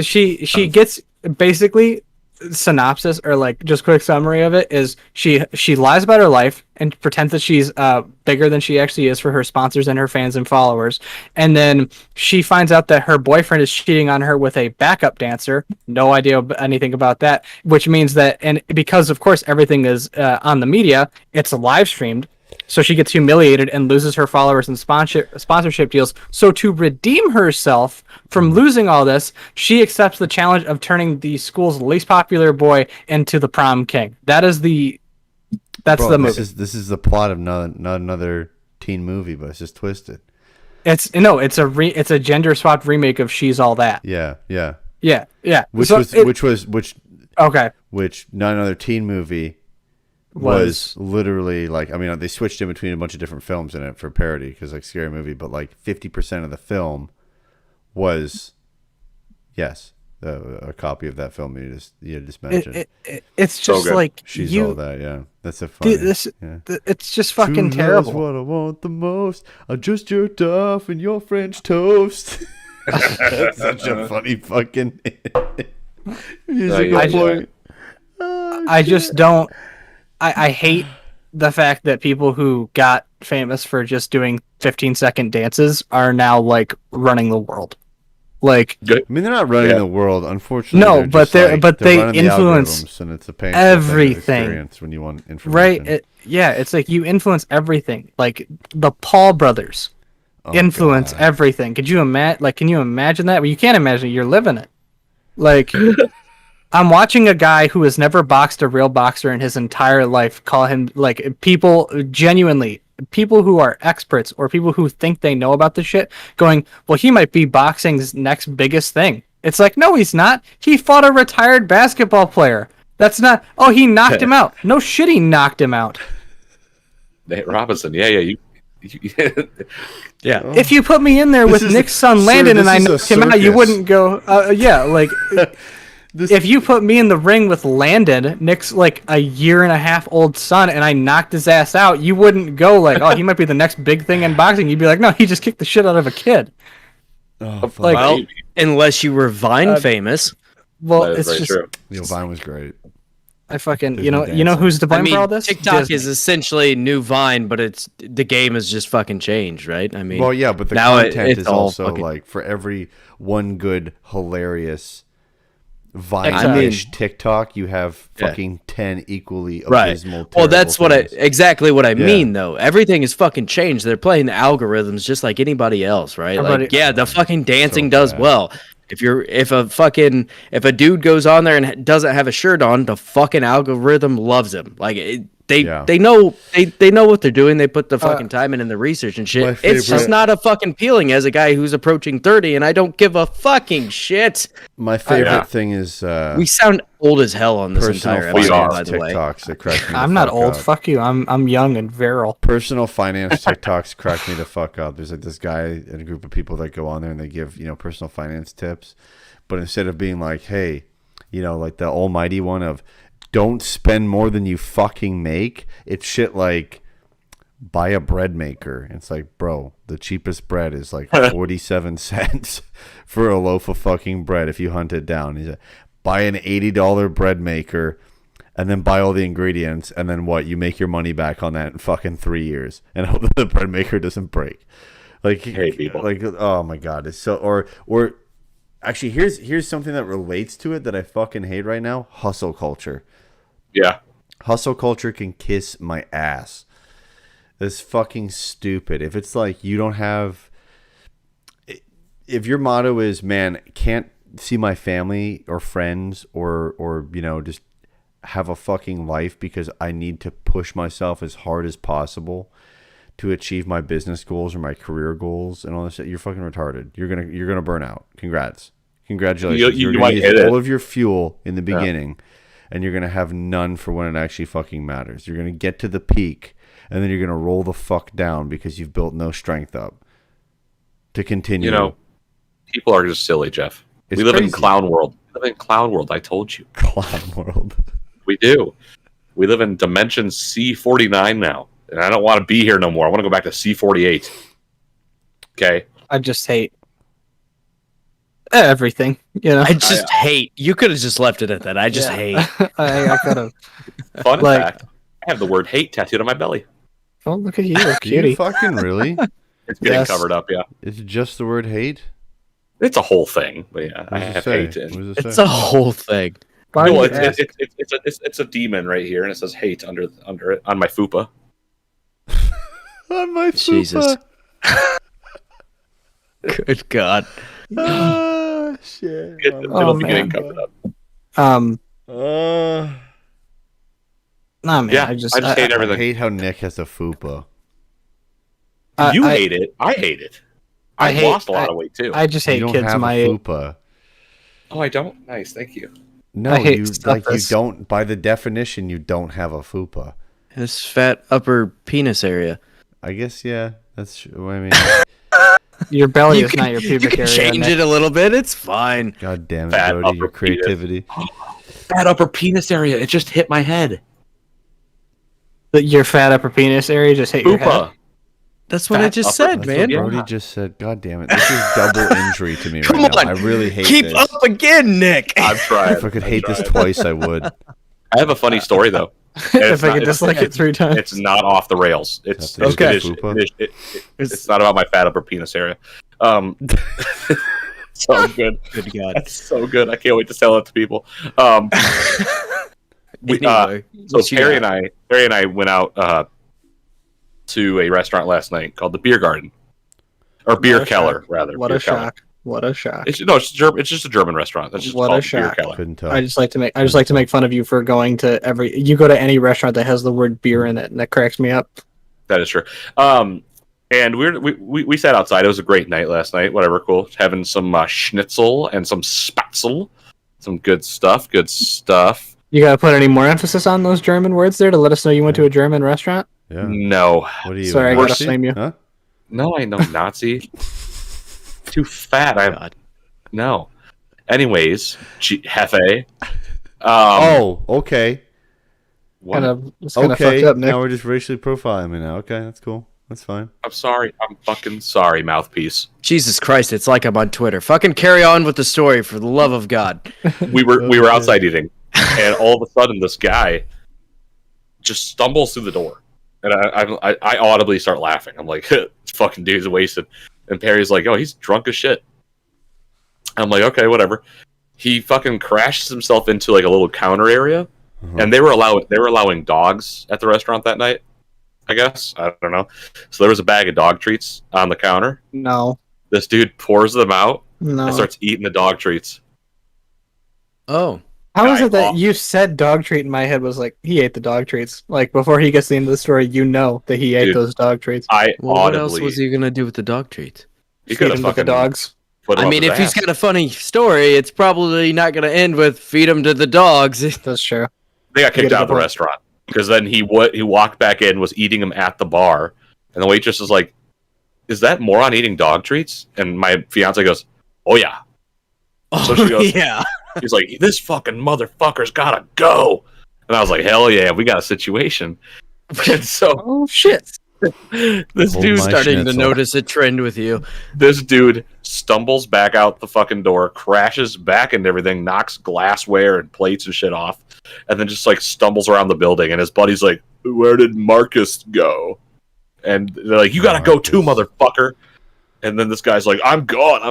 she gets basically synopsis or like just quick summary of it is she lies about her life and pretends that she's bigger than she actually is for her sponsors and her fans and followers, and then she finds out that her boyfriend is cheating on her with a backup dancer. No idea anything about that, which means that, and because of course everything is on the media, it's live streamed. So she gets humiliated and loses her followers and sponsorship deals. So to redeem herself from losing all this, she accepts the challenge of turning the school's least popular boy into the prom king. That's the movie. This is the plot of not another teen movie, but it's just twisted. It's a gender swapped remake of She's All That. Yeah. Yeah. Which okay. Which not another teen movie was literally like, I mean, they switched in between a bunch of different films in it for parody because like Scary Movie, but like 50% of the film was a copy of that film you just mentioned. It's So just good. like She's all that, yeah. That's a funny. It's just fucking True terrible. love's what I want the most. I just jerked off in your French toast. That's such a funny fucking musical I point. I just don't. I hate the fact that people who got famous for just doing 15-second dances are now like running the world. Like, I mean, they're not running Yeah. the world, unfortunately. No, They're but just, they're- like, but they're they running the influence algorithms, and it's a painful thing to everything. experience when you want information. right? It's like you influence everything. Like the Paul brothers Oh, influence God. everything. Could you imagine? Like, can you imagine that? Well, you can't imagine it. You're living it. Like, I'm watching a guy who has never boxed a real boxer in his entire life call him like people who are experts or people who think they know about this shit going, well, he might be boxing's next biggest thing. It's like, no, he's not. He fought a retired basketball player. That's not. Oh, he knocked him out. No shit, he knocked him out. Nate Robinson. Yeah. You Yeah. If you put me in there with is- Nick's son sir, Landon and this I is a knocked him out, you circus. wouldn't go, like, if you put me in the ring with Landon, Nick's like a year and a half old son, and I knocked his ass out, you wouldn't go like, oh, he might be the next big thing in boxing. You'd be like, no, he just kicked the shit out of a kid. Oh, fuck. Like, Well, unless you were Vine famous. well, that is it's very just, true. Neil Vine was great. I fucking, Disney you know dancing. who's to I blame mean, for all this? TikTok Disney. is essentially new Vine, but the game has just fucking changed, right? I mean, Well, yeah, but the now content it's is all also fucking- like for every one good, hilarious I Vine-ish mean- TikTok, you have Yeah. fucking 10 equally right. abysmal. Well, that's terrible what things. exactly what I Yeah. mean, though. Everything is fucking changed. They're playing the algorithms just like anybody else, right? Like, yeah, the fucking dancing does bad. well. If a dude goes on there and doesn't have a shirt on, the fucking algorithm loves him. Like they know what they're doing. They put the fucking time in and the research and my shit. It's favorite- just not a fucking appealing as a guy who's approaching 30, and I don't give a fucking shit. My favorite Yeah. thing is We sound old as hell on this personal entire finance episode, by the way. TikToks that crack me the I'm not fuck old. up. Fuck you. I'm young and virile. Personal finance TikToks crack me the fuck up. There's like this guy and a group of people that go on there and they give, personal finance tips. But instead of being like, hey, like the almighty one of don't spend more than you fucking make, it's shit like buy a bread maker. It's like, bro, the cheapest bread is like 47 cents for a loaf of fucking bread if you hunt it down. He's like, buy an $80 bread maker and then buy all the ingredients, and then what? You make your money back on that in fucking 3 years and hope that the bread maker doesn't break. Like, hate people. Like, oh my God. It's so, or actually, here's something that relates to it that I fucking hate right now. Hustle culture. Yeah. Hustle culture can kiss my ass. That's fucking stupid. If it's like you don't have, if your motto is, man, can't see my family or friends or just have a fucking life because I need to push myself as hard as possible to achieve my business goals or my career goals and all this shit, you're fucking retarded. You're gonna burn out. Congratulations. You're gonna use all of your fuel in the beginning, and you're gonna have none for when it actually fucking matters. You're gonna get to the peak, and then you're gonna roll the fuck down because you've built no strength up to continue. People are just silly, Jeff. It's we live crazy. in clown world. We live in clown world. I told you. Clown world. We do. We live in dimension C49 now, and I don't want to be here no more. I want to go back to C48. Okay. I just hate everything. I just hate. You could have just left it at that. I just hate. I could have. Fun Like- fact: I have the word "hate" tattooed on my belly. Oh, look at you, Do cutie. you fucking really? It's getting Yes. covered up. Yeah, Is it just the word hate? it's a whole thing. But yeah, I What does it have say? hate. And, What does it It's say? a whole thing. Why no, would you ask? it's a demon right here, and it says "hate" under it on my fupa. On my Jesus. fupa. Good God. Ah, shit. It'll be getting man. covered up. Uh, Nah, man. Yeah, I just hate I everything. hate how Nick has a fupa. You I- hate it. I hate it. I I've hate- lost a lot of weight too. I just You hate don't kids have my a age. fupa. Oh, I don't. Nice, thank you. No, I hate you stuff you that's- don't. By the definition, you don't have a fupa. This fat upper penis area. I guess yeah. That's true. I mean, Your belly You is can- not your You pubic can area. change Nick. it a little bit. It's fine. god damn it, Fat Brody, your upper penis. creativity. That upper penis area, it just hit my head. Your fat upper penis area just hit your head. Fupa. That's what I Fat just upper- said, That's man. what Yeah. Brody just said. God damn it, this is double injury to me Come right now. on. I really hate Keep this. up again, Nick. I'm trying. If I could I'm hate this trying. twice, I would. I have a funny story though. If I could dislike it 3 times. It's not off the rails. It's Have to it's, use it is- the fupa? it is- it's not about my fat upper penis area. So good. Good God. That's so good. I can't wait to sell it to people. We, Anyway, so what you Terry got? and I went out to a restaurant last night called the Beer Garden, or Beer What a Keller shock. rather. What Beer a Keller. shock. What a shock. It's just a German restaurant. That's just What a called Beer shock. Keller. Couldn't tell. I just like to make fun of you for going to you go to any restaurant that has the word beer in it, and that cracks me up. That is true. And we sat outside. It was a great night last night. Whatever, cool. Having some schnitzel and some spatzel. Some good stuff. Good stuff. You gotta put any more emphasis on those German words there to let us know you went to a German restaurant? Yeah. No, What are you? Sorry, a I gotta Nazi? blame you. Huh? no, I ain't no Nazi. Too fat. I God. no. Anyways, Hefe. Oh, okay. what? It's kind of Okay. fucked up, Nick. Now we're just racially profiling me now. Okay, that's cool. That's fine. I'm sorry. I'm fucking sorry, mouthpiece. Jesus Christ, it's like I'm on Twitter. Fucking carry on with the story, for the love of God. We were outside eating, and all of a sudden, this guy just stumbles through the door, and I audibly start laughing. I'm like, "This fucking dude's wasted," and Perry's like, "Oh, he's drunk as shit." I'm like, "Okay, whatever." He fucking crashes himself into like a little counter area, Uh-huh. and they were allowing dogs at the restaurant that night. I guess I don't know. So there was a bag of dog treats on the counter. No, This dude pours them out no. and starts eating the dog treats. Oh. How is guy it that off. you said dog treat in my head was like he ate the dog treats? Like before he gets to the end of the story, you know that he ate Dude. those dog treats. I Well, what audibly. else was he going to do with the dog treats? He Feed could have him to the fucking dogs. put him I up mean, his if he's ass. got a funny story, it's probably not going to end with feed him to the dogs. That's true. They got You kicked get out of the the point. restaurant because then he walked back in, was eating them at the bar, and the waitress is like, "Is that moron eating dog treats?" And my fiance goes, "Oh yeah." So she goes- yeah. He's like, "This fucking motherfucker's gotta go," and I was like, "Hell yeah, we got a situation." And so Oh shit! this Hold dude my Starting to schnitzel. notice a trend with you. this dude stumbles back out the fucking door, crashes back into everything, knocks glassware and plates and shit off, and then just like stumbles around the building. And his buddy's like, "Where did Marcus go?" And they're like, "You gotta go too, Marcus. motherfucker." And then this guy's like, I'm gone.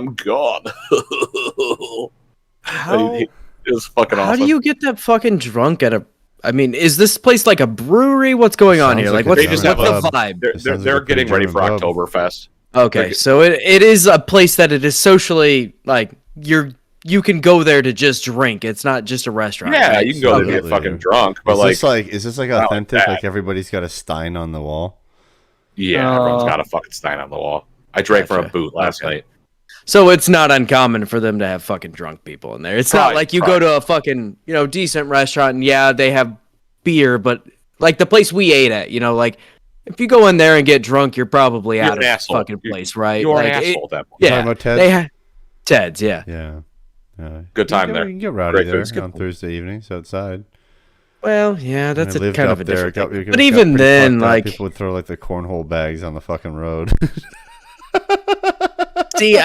How It was fucking how awesome. do you get that fucking drunk at a? I mean, is this place like a brewery? What's going on Sounds here? like Like, a what's, German what's the pub. vibe? They're, It sounds they're like a pretty getting ready for German pub. Oktoberfest. Okay, so it is a place that it is socially like you can go there to just drink. It's not just a restaurant. Yeah, right? you can go there and get Absolutely. fucking drunk, but Is this like not like authentic? that. Like everybody's got a Stein on the wall. yeah, everyone's got a fucking Stein on the wall. I drank from a Gotcha. boot last Okay. night. So it's not uncommon for them to have fucking drunk people in there. It's not Probably, like you go to a fucking, decent restaurant and yeah, they have beer, but like the place we ate at, like if you go in there and get drunk, you're probably You're out an of the asshole. fucking place, right? You're like, an asshole at that point. yeah, Talking about Ted's? they Ted's, yeah. Yeah. Yeah. Good time you there. You can get rowdy Great food. there It's good on food. Thursday evenings outside. Well, yeah, that's I lived kind up of a there. different thing. It But got even pretty then, fucked up. like, people would throw like the cornhole bags on the fucking road. see,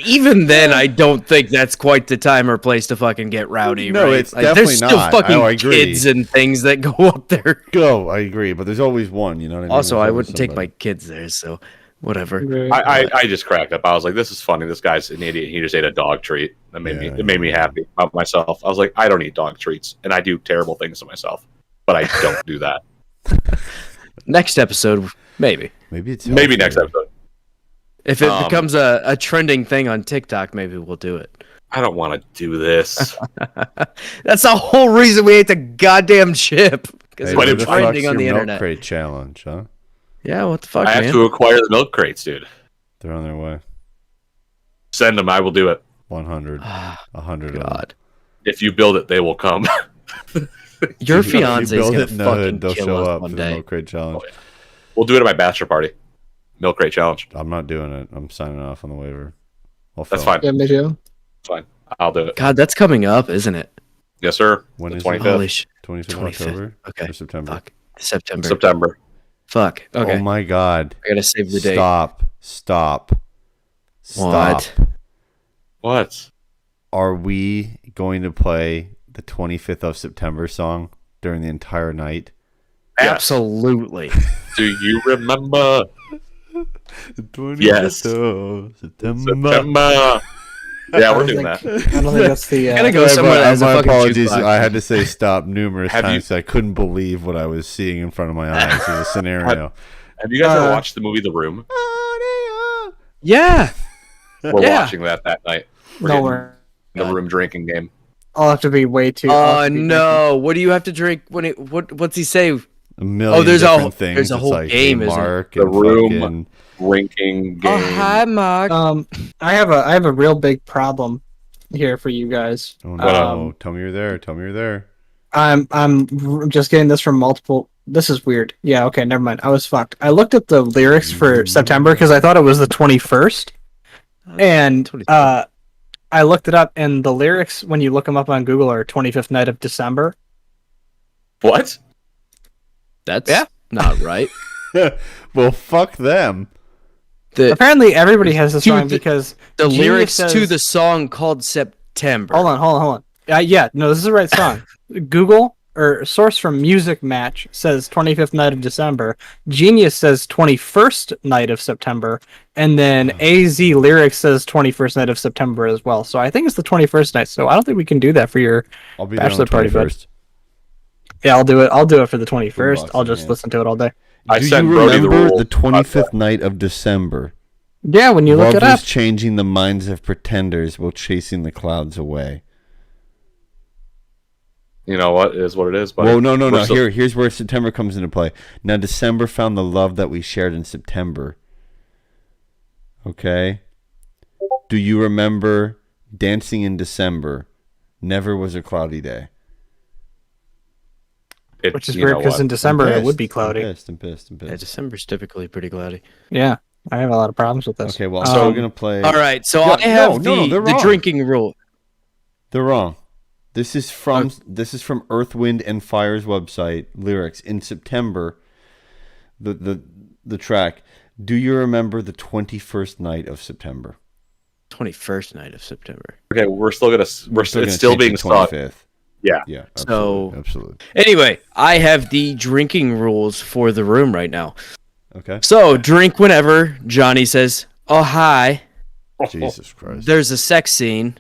even then, I don't think that's quite the time or place to fucking get rowdy. No, right? it's like, definitely there's still not. fucking I agree. kids and things that go up there. Go, I agree, but there's always one. You know what I mean? Also, There's I always wouldn't take my somebody. kids there, so whatever. I just cracked up. I was like, "This is funny. This guy's an idiot. He just ate a dog treat." That made Yeah, it made me happy about myself. I was like, "I don't eat dog treats, and I do terrible things to myself, but I don't do that." Next episode, maybe. Maybe it's Maybe healthier. next episode. If it Um, becomes a trending thing on TikTok, maybe we'll do it. I don't want to do this. That's the whole reason we ate the goddamn chip. Because Hey, Why who did the it was trending fuck's on the your milk internet. crate challenge, huh? Yeah, what the fuck, I have man? to acquire the milk crates, dude. They're on their way. Send them. I will do it. 100. 100 of them. God. If you build it, they will come. Your If you fiance is build gonna it in the fucking hood, they'll kill show us up one for the day. milk crate challenge. We'll do it at my bachelor party. Milk crate challenge. I'm not doing it. I'm signing off on the waiver. I'll That's film. fine. Yeah, me too. Fine. I'll do it. God, that's coming up, isn't it? Yes, sir. When The is it? 25th. Holy shit. 25th of 25th. October Okay. or September? Fuck. September. September. Fuck. Okay. Oh my god. I gotta save the date. Stop. Stop. What? What? Are we going to play the 25th of September song during the entire night? Yes. Absolutely. Do you remember The 25th Yes. of September. September? Yeah, we're doing that. I don't think that's the. Gotta go somewhere that has a my fucking apologies. jukebox. I had to say stop numerous Have you- times. I couldn't believe what I was seeing in front of my eyes as a scenario. Have you guys ever watched the movie The Room? Yeah. We're Yeah. watching that night. We're No, getting we're. the room drinking game. I'll have to be way too. I'll Oh have to be- no! What do you have to drink when it? What's he say? A million there's a different whole- things. there's a It's whole like, game, hey, isn't it? Mark The and Room. fucking- Drinking game. Oh hi, Mark. I have a real big problem here for you guys. Oh no! Um, Tell me you're there. Tell me you're there. I'm just getting this from multiple. This is weird. Yeah, okay, never mind. I was fucked. I looked at the lyrics for September because I thought it was the 21st, and 21st. I looked it up, and the lyrics when you look them up on Google are 25th night of December. What? That's yeah. not right. Well, fuck them. The Apparently, everybody has this Dude, song the- because the Genius lyrics to says- the song called September. hold on. Yeah, no, this is the right song. Google or source from Music Match says 25th night of December. Genius says 21st night of September, and then AZ Lyrics says 21st night of September as well. So I think it's the 21st night. So I don't think we can do that for your. I'll be there on Bachelor the party, bud. 21st. Yeah, I'll do it. I'll do it for the 21st. Boombox I'll in just hand. listen to it all day. I Do sent you Brody the remember rules. the 25th night of December? Yeah, when you look Love it up. is changing the minds of pretenders while chasing the clouds away. You know what? It is what it is. Buddy. Well, no. We're still- Here's where September comes into play. Now, December found the love that we shared in September. Okay. Do you remember dancing in December? Never was a cloudy day. it- Which is you weird know because what? in December I'm it would pissed. be cloudy. I'm pissed. Yeah, December's typically pretty cloudy. Yeah, I have a lot of problems with this. Okay, well, so we're gonna play. All right, so No, I have no, they're the wrong. drinking rule. They're wrong. This is from Earth, Wind, and Fire's website lyrics in September. The track. Do you remember the 21st night of September? 21st night of September. Okay, we're still gonna. Still gonna It's still change being the sought. 25th. Yeah. Yeah. So- Absolutely. Anyway, I have the drinking rules for the room right now. Okay. So drink whenever Johnny says Oh hi. Jesus Christ. There's a sex scene.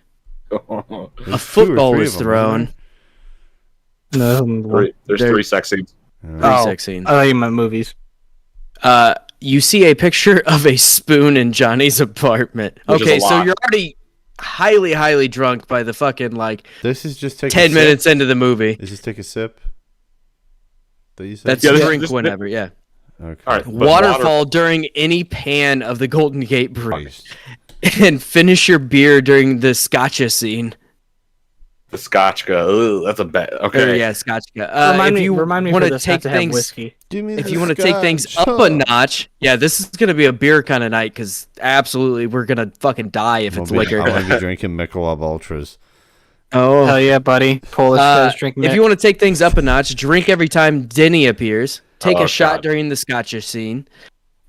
There's A two or football three was of them, thrown. No, There's There- 3 sex scenes. isn't Three there? sex scenes. I thought you meant movies. You see a picture of a spoon in Johnny's apartment. Which is Okay, a so lot. you're already highly drunk by the fucking like This is just take 10 a minutes Sip? into the movie. Is this take a sip? That you said? That's Yeah, this- drink this- whenever, yeah. Okay. All right. but Waterfall during any pan of the Golden Gate Bridge. Christ. And finish your beer during the scotcha scene. The Scotchka. Ugh, that's a bad. Or, Okay. yeah, scotchka. If you remind me want for to this not take to have things, whiskey. Give me if the you want to take things scotch. up a notch, yeah, this is gonna be a beer kind of night because absolutely we're gonna fucking die if it's liquor. I'm gonna be drinking Michelob Ultras. Oh, Hell yeah, buddy. Polish guys drink if Mick. you want to take things up a notch, drink every time Denny appears. Take Oh, a shot God. during the scotcha scene,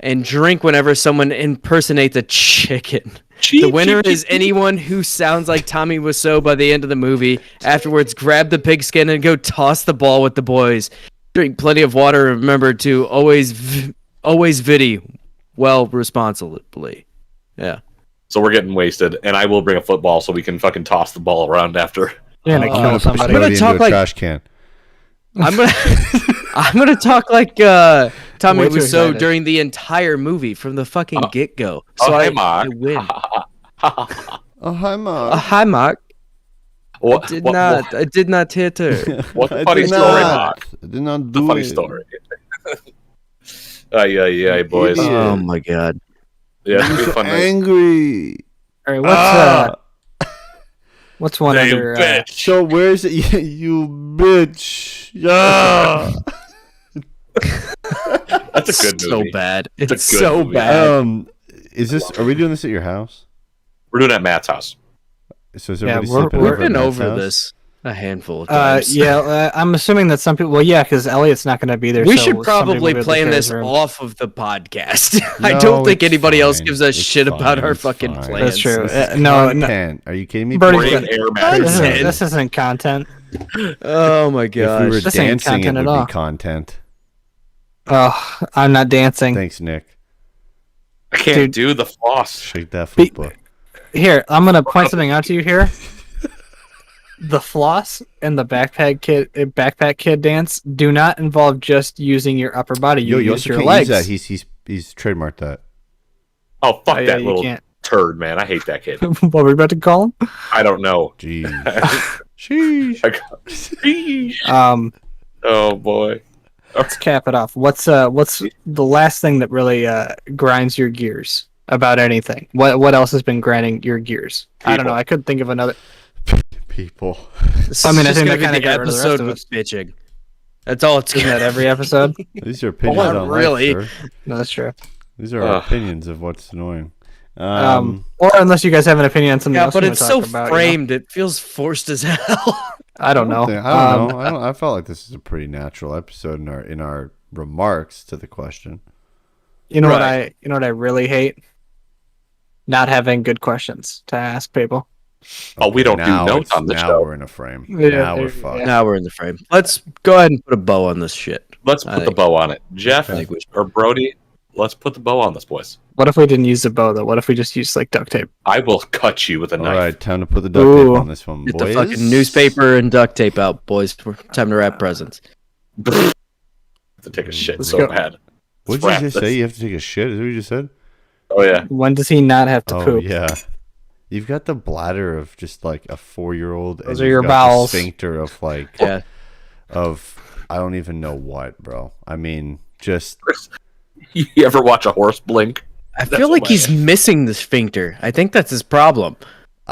and drink whenever someone impersonates a chicken. The winner is anyone who sounds like Tommy Wiseau by the end of the movie. Afterwards, grab the pigskin and go toss the ball with the boys. Drink plenty of water and remember to always viddy well responsibly. Yeah. So we're getting wasted, and I will bring a football so we can fucking toss the ball around after. You're gonna I'm kill gonna somebody. I'm gonna into talk a like- trash can. I'm gonna I'm gonna talk like Tommy Way too Wiseau excited. during the entire movie from the fucking get go. oh, So hey, I Mark. win. Oh hi, Mom. Hi, Mark. What, Did what- not. I did not hit her. What's the I funny did story, not. Mark? I did not The do funny it. story. Yeah, boys. Idiot. Oh my god. Yeah, I'm it's so fun. night. angry. All right, what's one Hey, other? bitch. So where's it? You bitch. Yeah. That's a good so movie. bad. It's a It's good so movie. bad. Is this? Are we doing this at your house? We're doing it at Matt's house. So is Yeah, everybody we're- sleeping we're over at Been Matt's over house? this a handful of times. I'm assuming that some people. Well, yeah, because Elliot's not going to be there. We so should some probably people will be able to plan share this his room. off of the podcast. I No, don't think it's anybody else fine. gives a It's shit about fine. our It's fucking fine. plans. That's true. This is No, no. content. Are you kidding me? Birdie- People? Bring Air This Max. isn't, this isn't content. Oh my If we were gosh. This ain't dancing, it content would at all. be content. Oh, I'm not dancing. Thanks, Nick. I can't Dude. do the floss. Shake that Be- football. Here, I'm gonna point something out to you here. The floss and the backpack kid dance do not involve just using your upper body. You You use also your can't legs. use that. He's trademarked that. Oh, fuck Oh, yeah, that you little can't. turd, man. I hate that kid. What were we about to call him? I don't know. Jeez. Sheesh. Oh, boy. Let's cap it off. What's the last thing that really grinds your gears about anything? What else has been grinding your gears? I don't know. People. I couldn't think of another. People. This I mean, is I just think gonna that kinda be the got rid of the rest episode of with us. bitching. That's all it's Isn't gonna that every episode? These are opinions not on really. life, sir. No, that's true. These are our Ugh. opinions of what's annoying. Or unless you guys have an opinion on something Yeah, else, but you it's wanna so talk about, framed. It feels forced as hell. I don't know. I don't know. I felt like this is a pretty natural episode in our remarks to the question. You know Right. what I really hate? Not having good questions to ask people. Oh, we don't do Now notes it's- on the now show. we're in a frame. Yeah, now there- we're fucked. yeah. Now we're in the frame. Let's go ahead and put a bow on this shit. Let's I put the think- bow on it. Jeff I think we should. or Brody, let's put the bow on this, boys. What if we didn't use the bow though? What if we just used like duct tape? I will cut you with a All knife. right, time to put the duct Ooh. tape on this one, Get boys. the fucking newspaper and duct tape out, boys. Time to wrap presents. to take a shit Let's so go. bad. What did Let's you just wrap say? this. You have to take a shit? Is that what you just said? Oh yeah. When does he not have to Oh poop? yeah. You've got the bladder of just like a 4-year-old. Those are your bowels. The sphincter of like Yeah. of I don't even know what, bro. I mean, just You ever watch a horse blink? I That's feel like what he's I- missing the sphincter. I think that's his problem.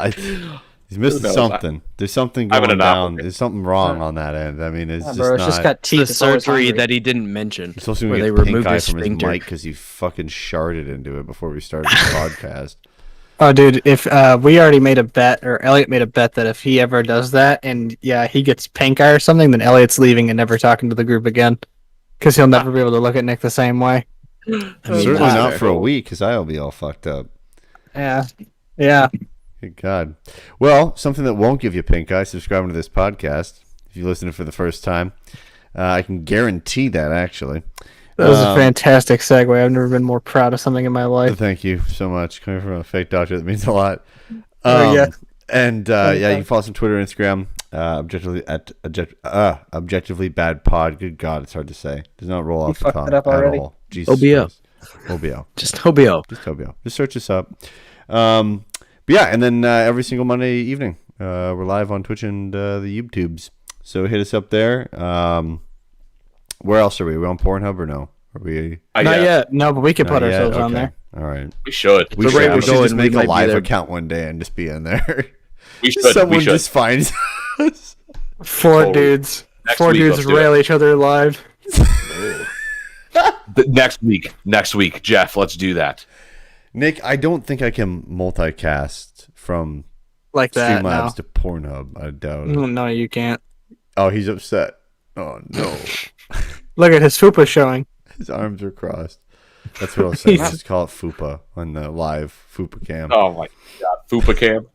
he's missing knows? something. There's something I'm an going down. anomaly. There's something wrong on that end. I mean, it's Yeah, just bro, it's not. just got It's teeth. the It's always surgery hungry. that he didn't mention. He's supposed to where get they pink removed eye his from his sphincter. mic because he fucking sharted into it before we started the podcast. Oh, dude, if we already made a bet, or Elliot made a bet that if he ever does that, and yeah, he gets pink eye or something, then Elliot's leaving and never talking to the group again, because he'll never be able to look at Nick the same way. I mean, Certainly that's not fair. for a week because I'll be all fucked up. Yeah, yeah. Good God. Well, something that won't give you pink eye, subscribing to this podcast. If you listen to it for the first time, I can guarantee that, actually. That was a fantastic segue. I've never been more proud of something in my life. Thank you so much. Coming from a fake doctor, that means a lot. Yeah. And you can follow us on Twitter, Instagram, objectively bad pod. Good God, it's hard to say. Does not roll off the fucked tongue it up at already. all. Jesus OBO. Christ. OBO. Just OBO. Just OBO. Just search us up. But yeah, and then every single Monday evening, we're live on Twitch and the YouTubes. So hit us up there. Where else are we? Are we on Pornhub or no? Are we? Not yet. No, but we could put Not yet? ourselves on Okay. there. All right. We should. We The should, rate we we're should going, just we make a might be live there. account one day and just be in there. We should. Someone we should. just finds us. Four Totally. dudes. Next Four week, dudes let's do rail each other live. Next week, Jeff. Let's do that. Nick, I don't think I can multicast from Like that. No. Streamlabs to Pornhub. I doubt it. No, you can't. Oh, he's upset. Oh no, Look at his fupa showing. his arms are crossed. That's what I'll say. Let's just call it Fupa on the live Fupa cam. Oh my god, Fupa Cam.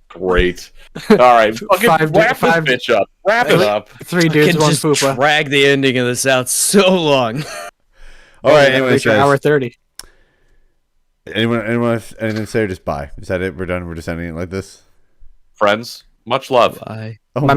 Great. All right, fucking Five du- wrap five- this bitch up. Wrap it up. Three I dudes, can one just fupa. drag the ending of this out so long. All right. Make Anyways, it hour guys, 30. anyone have anything to say or just bye? Is that it? We're done. We're just ending it like this. Friends, much love. Bye. Oh My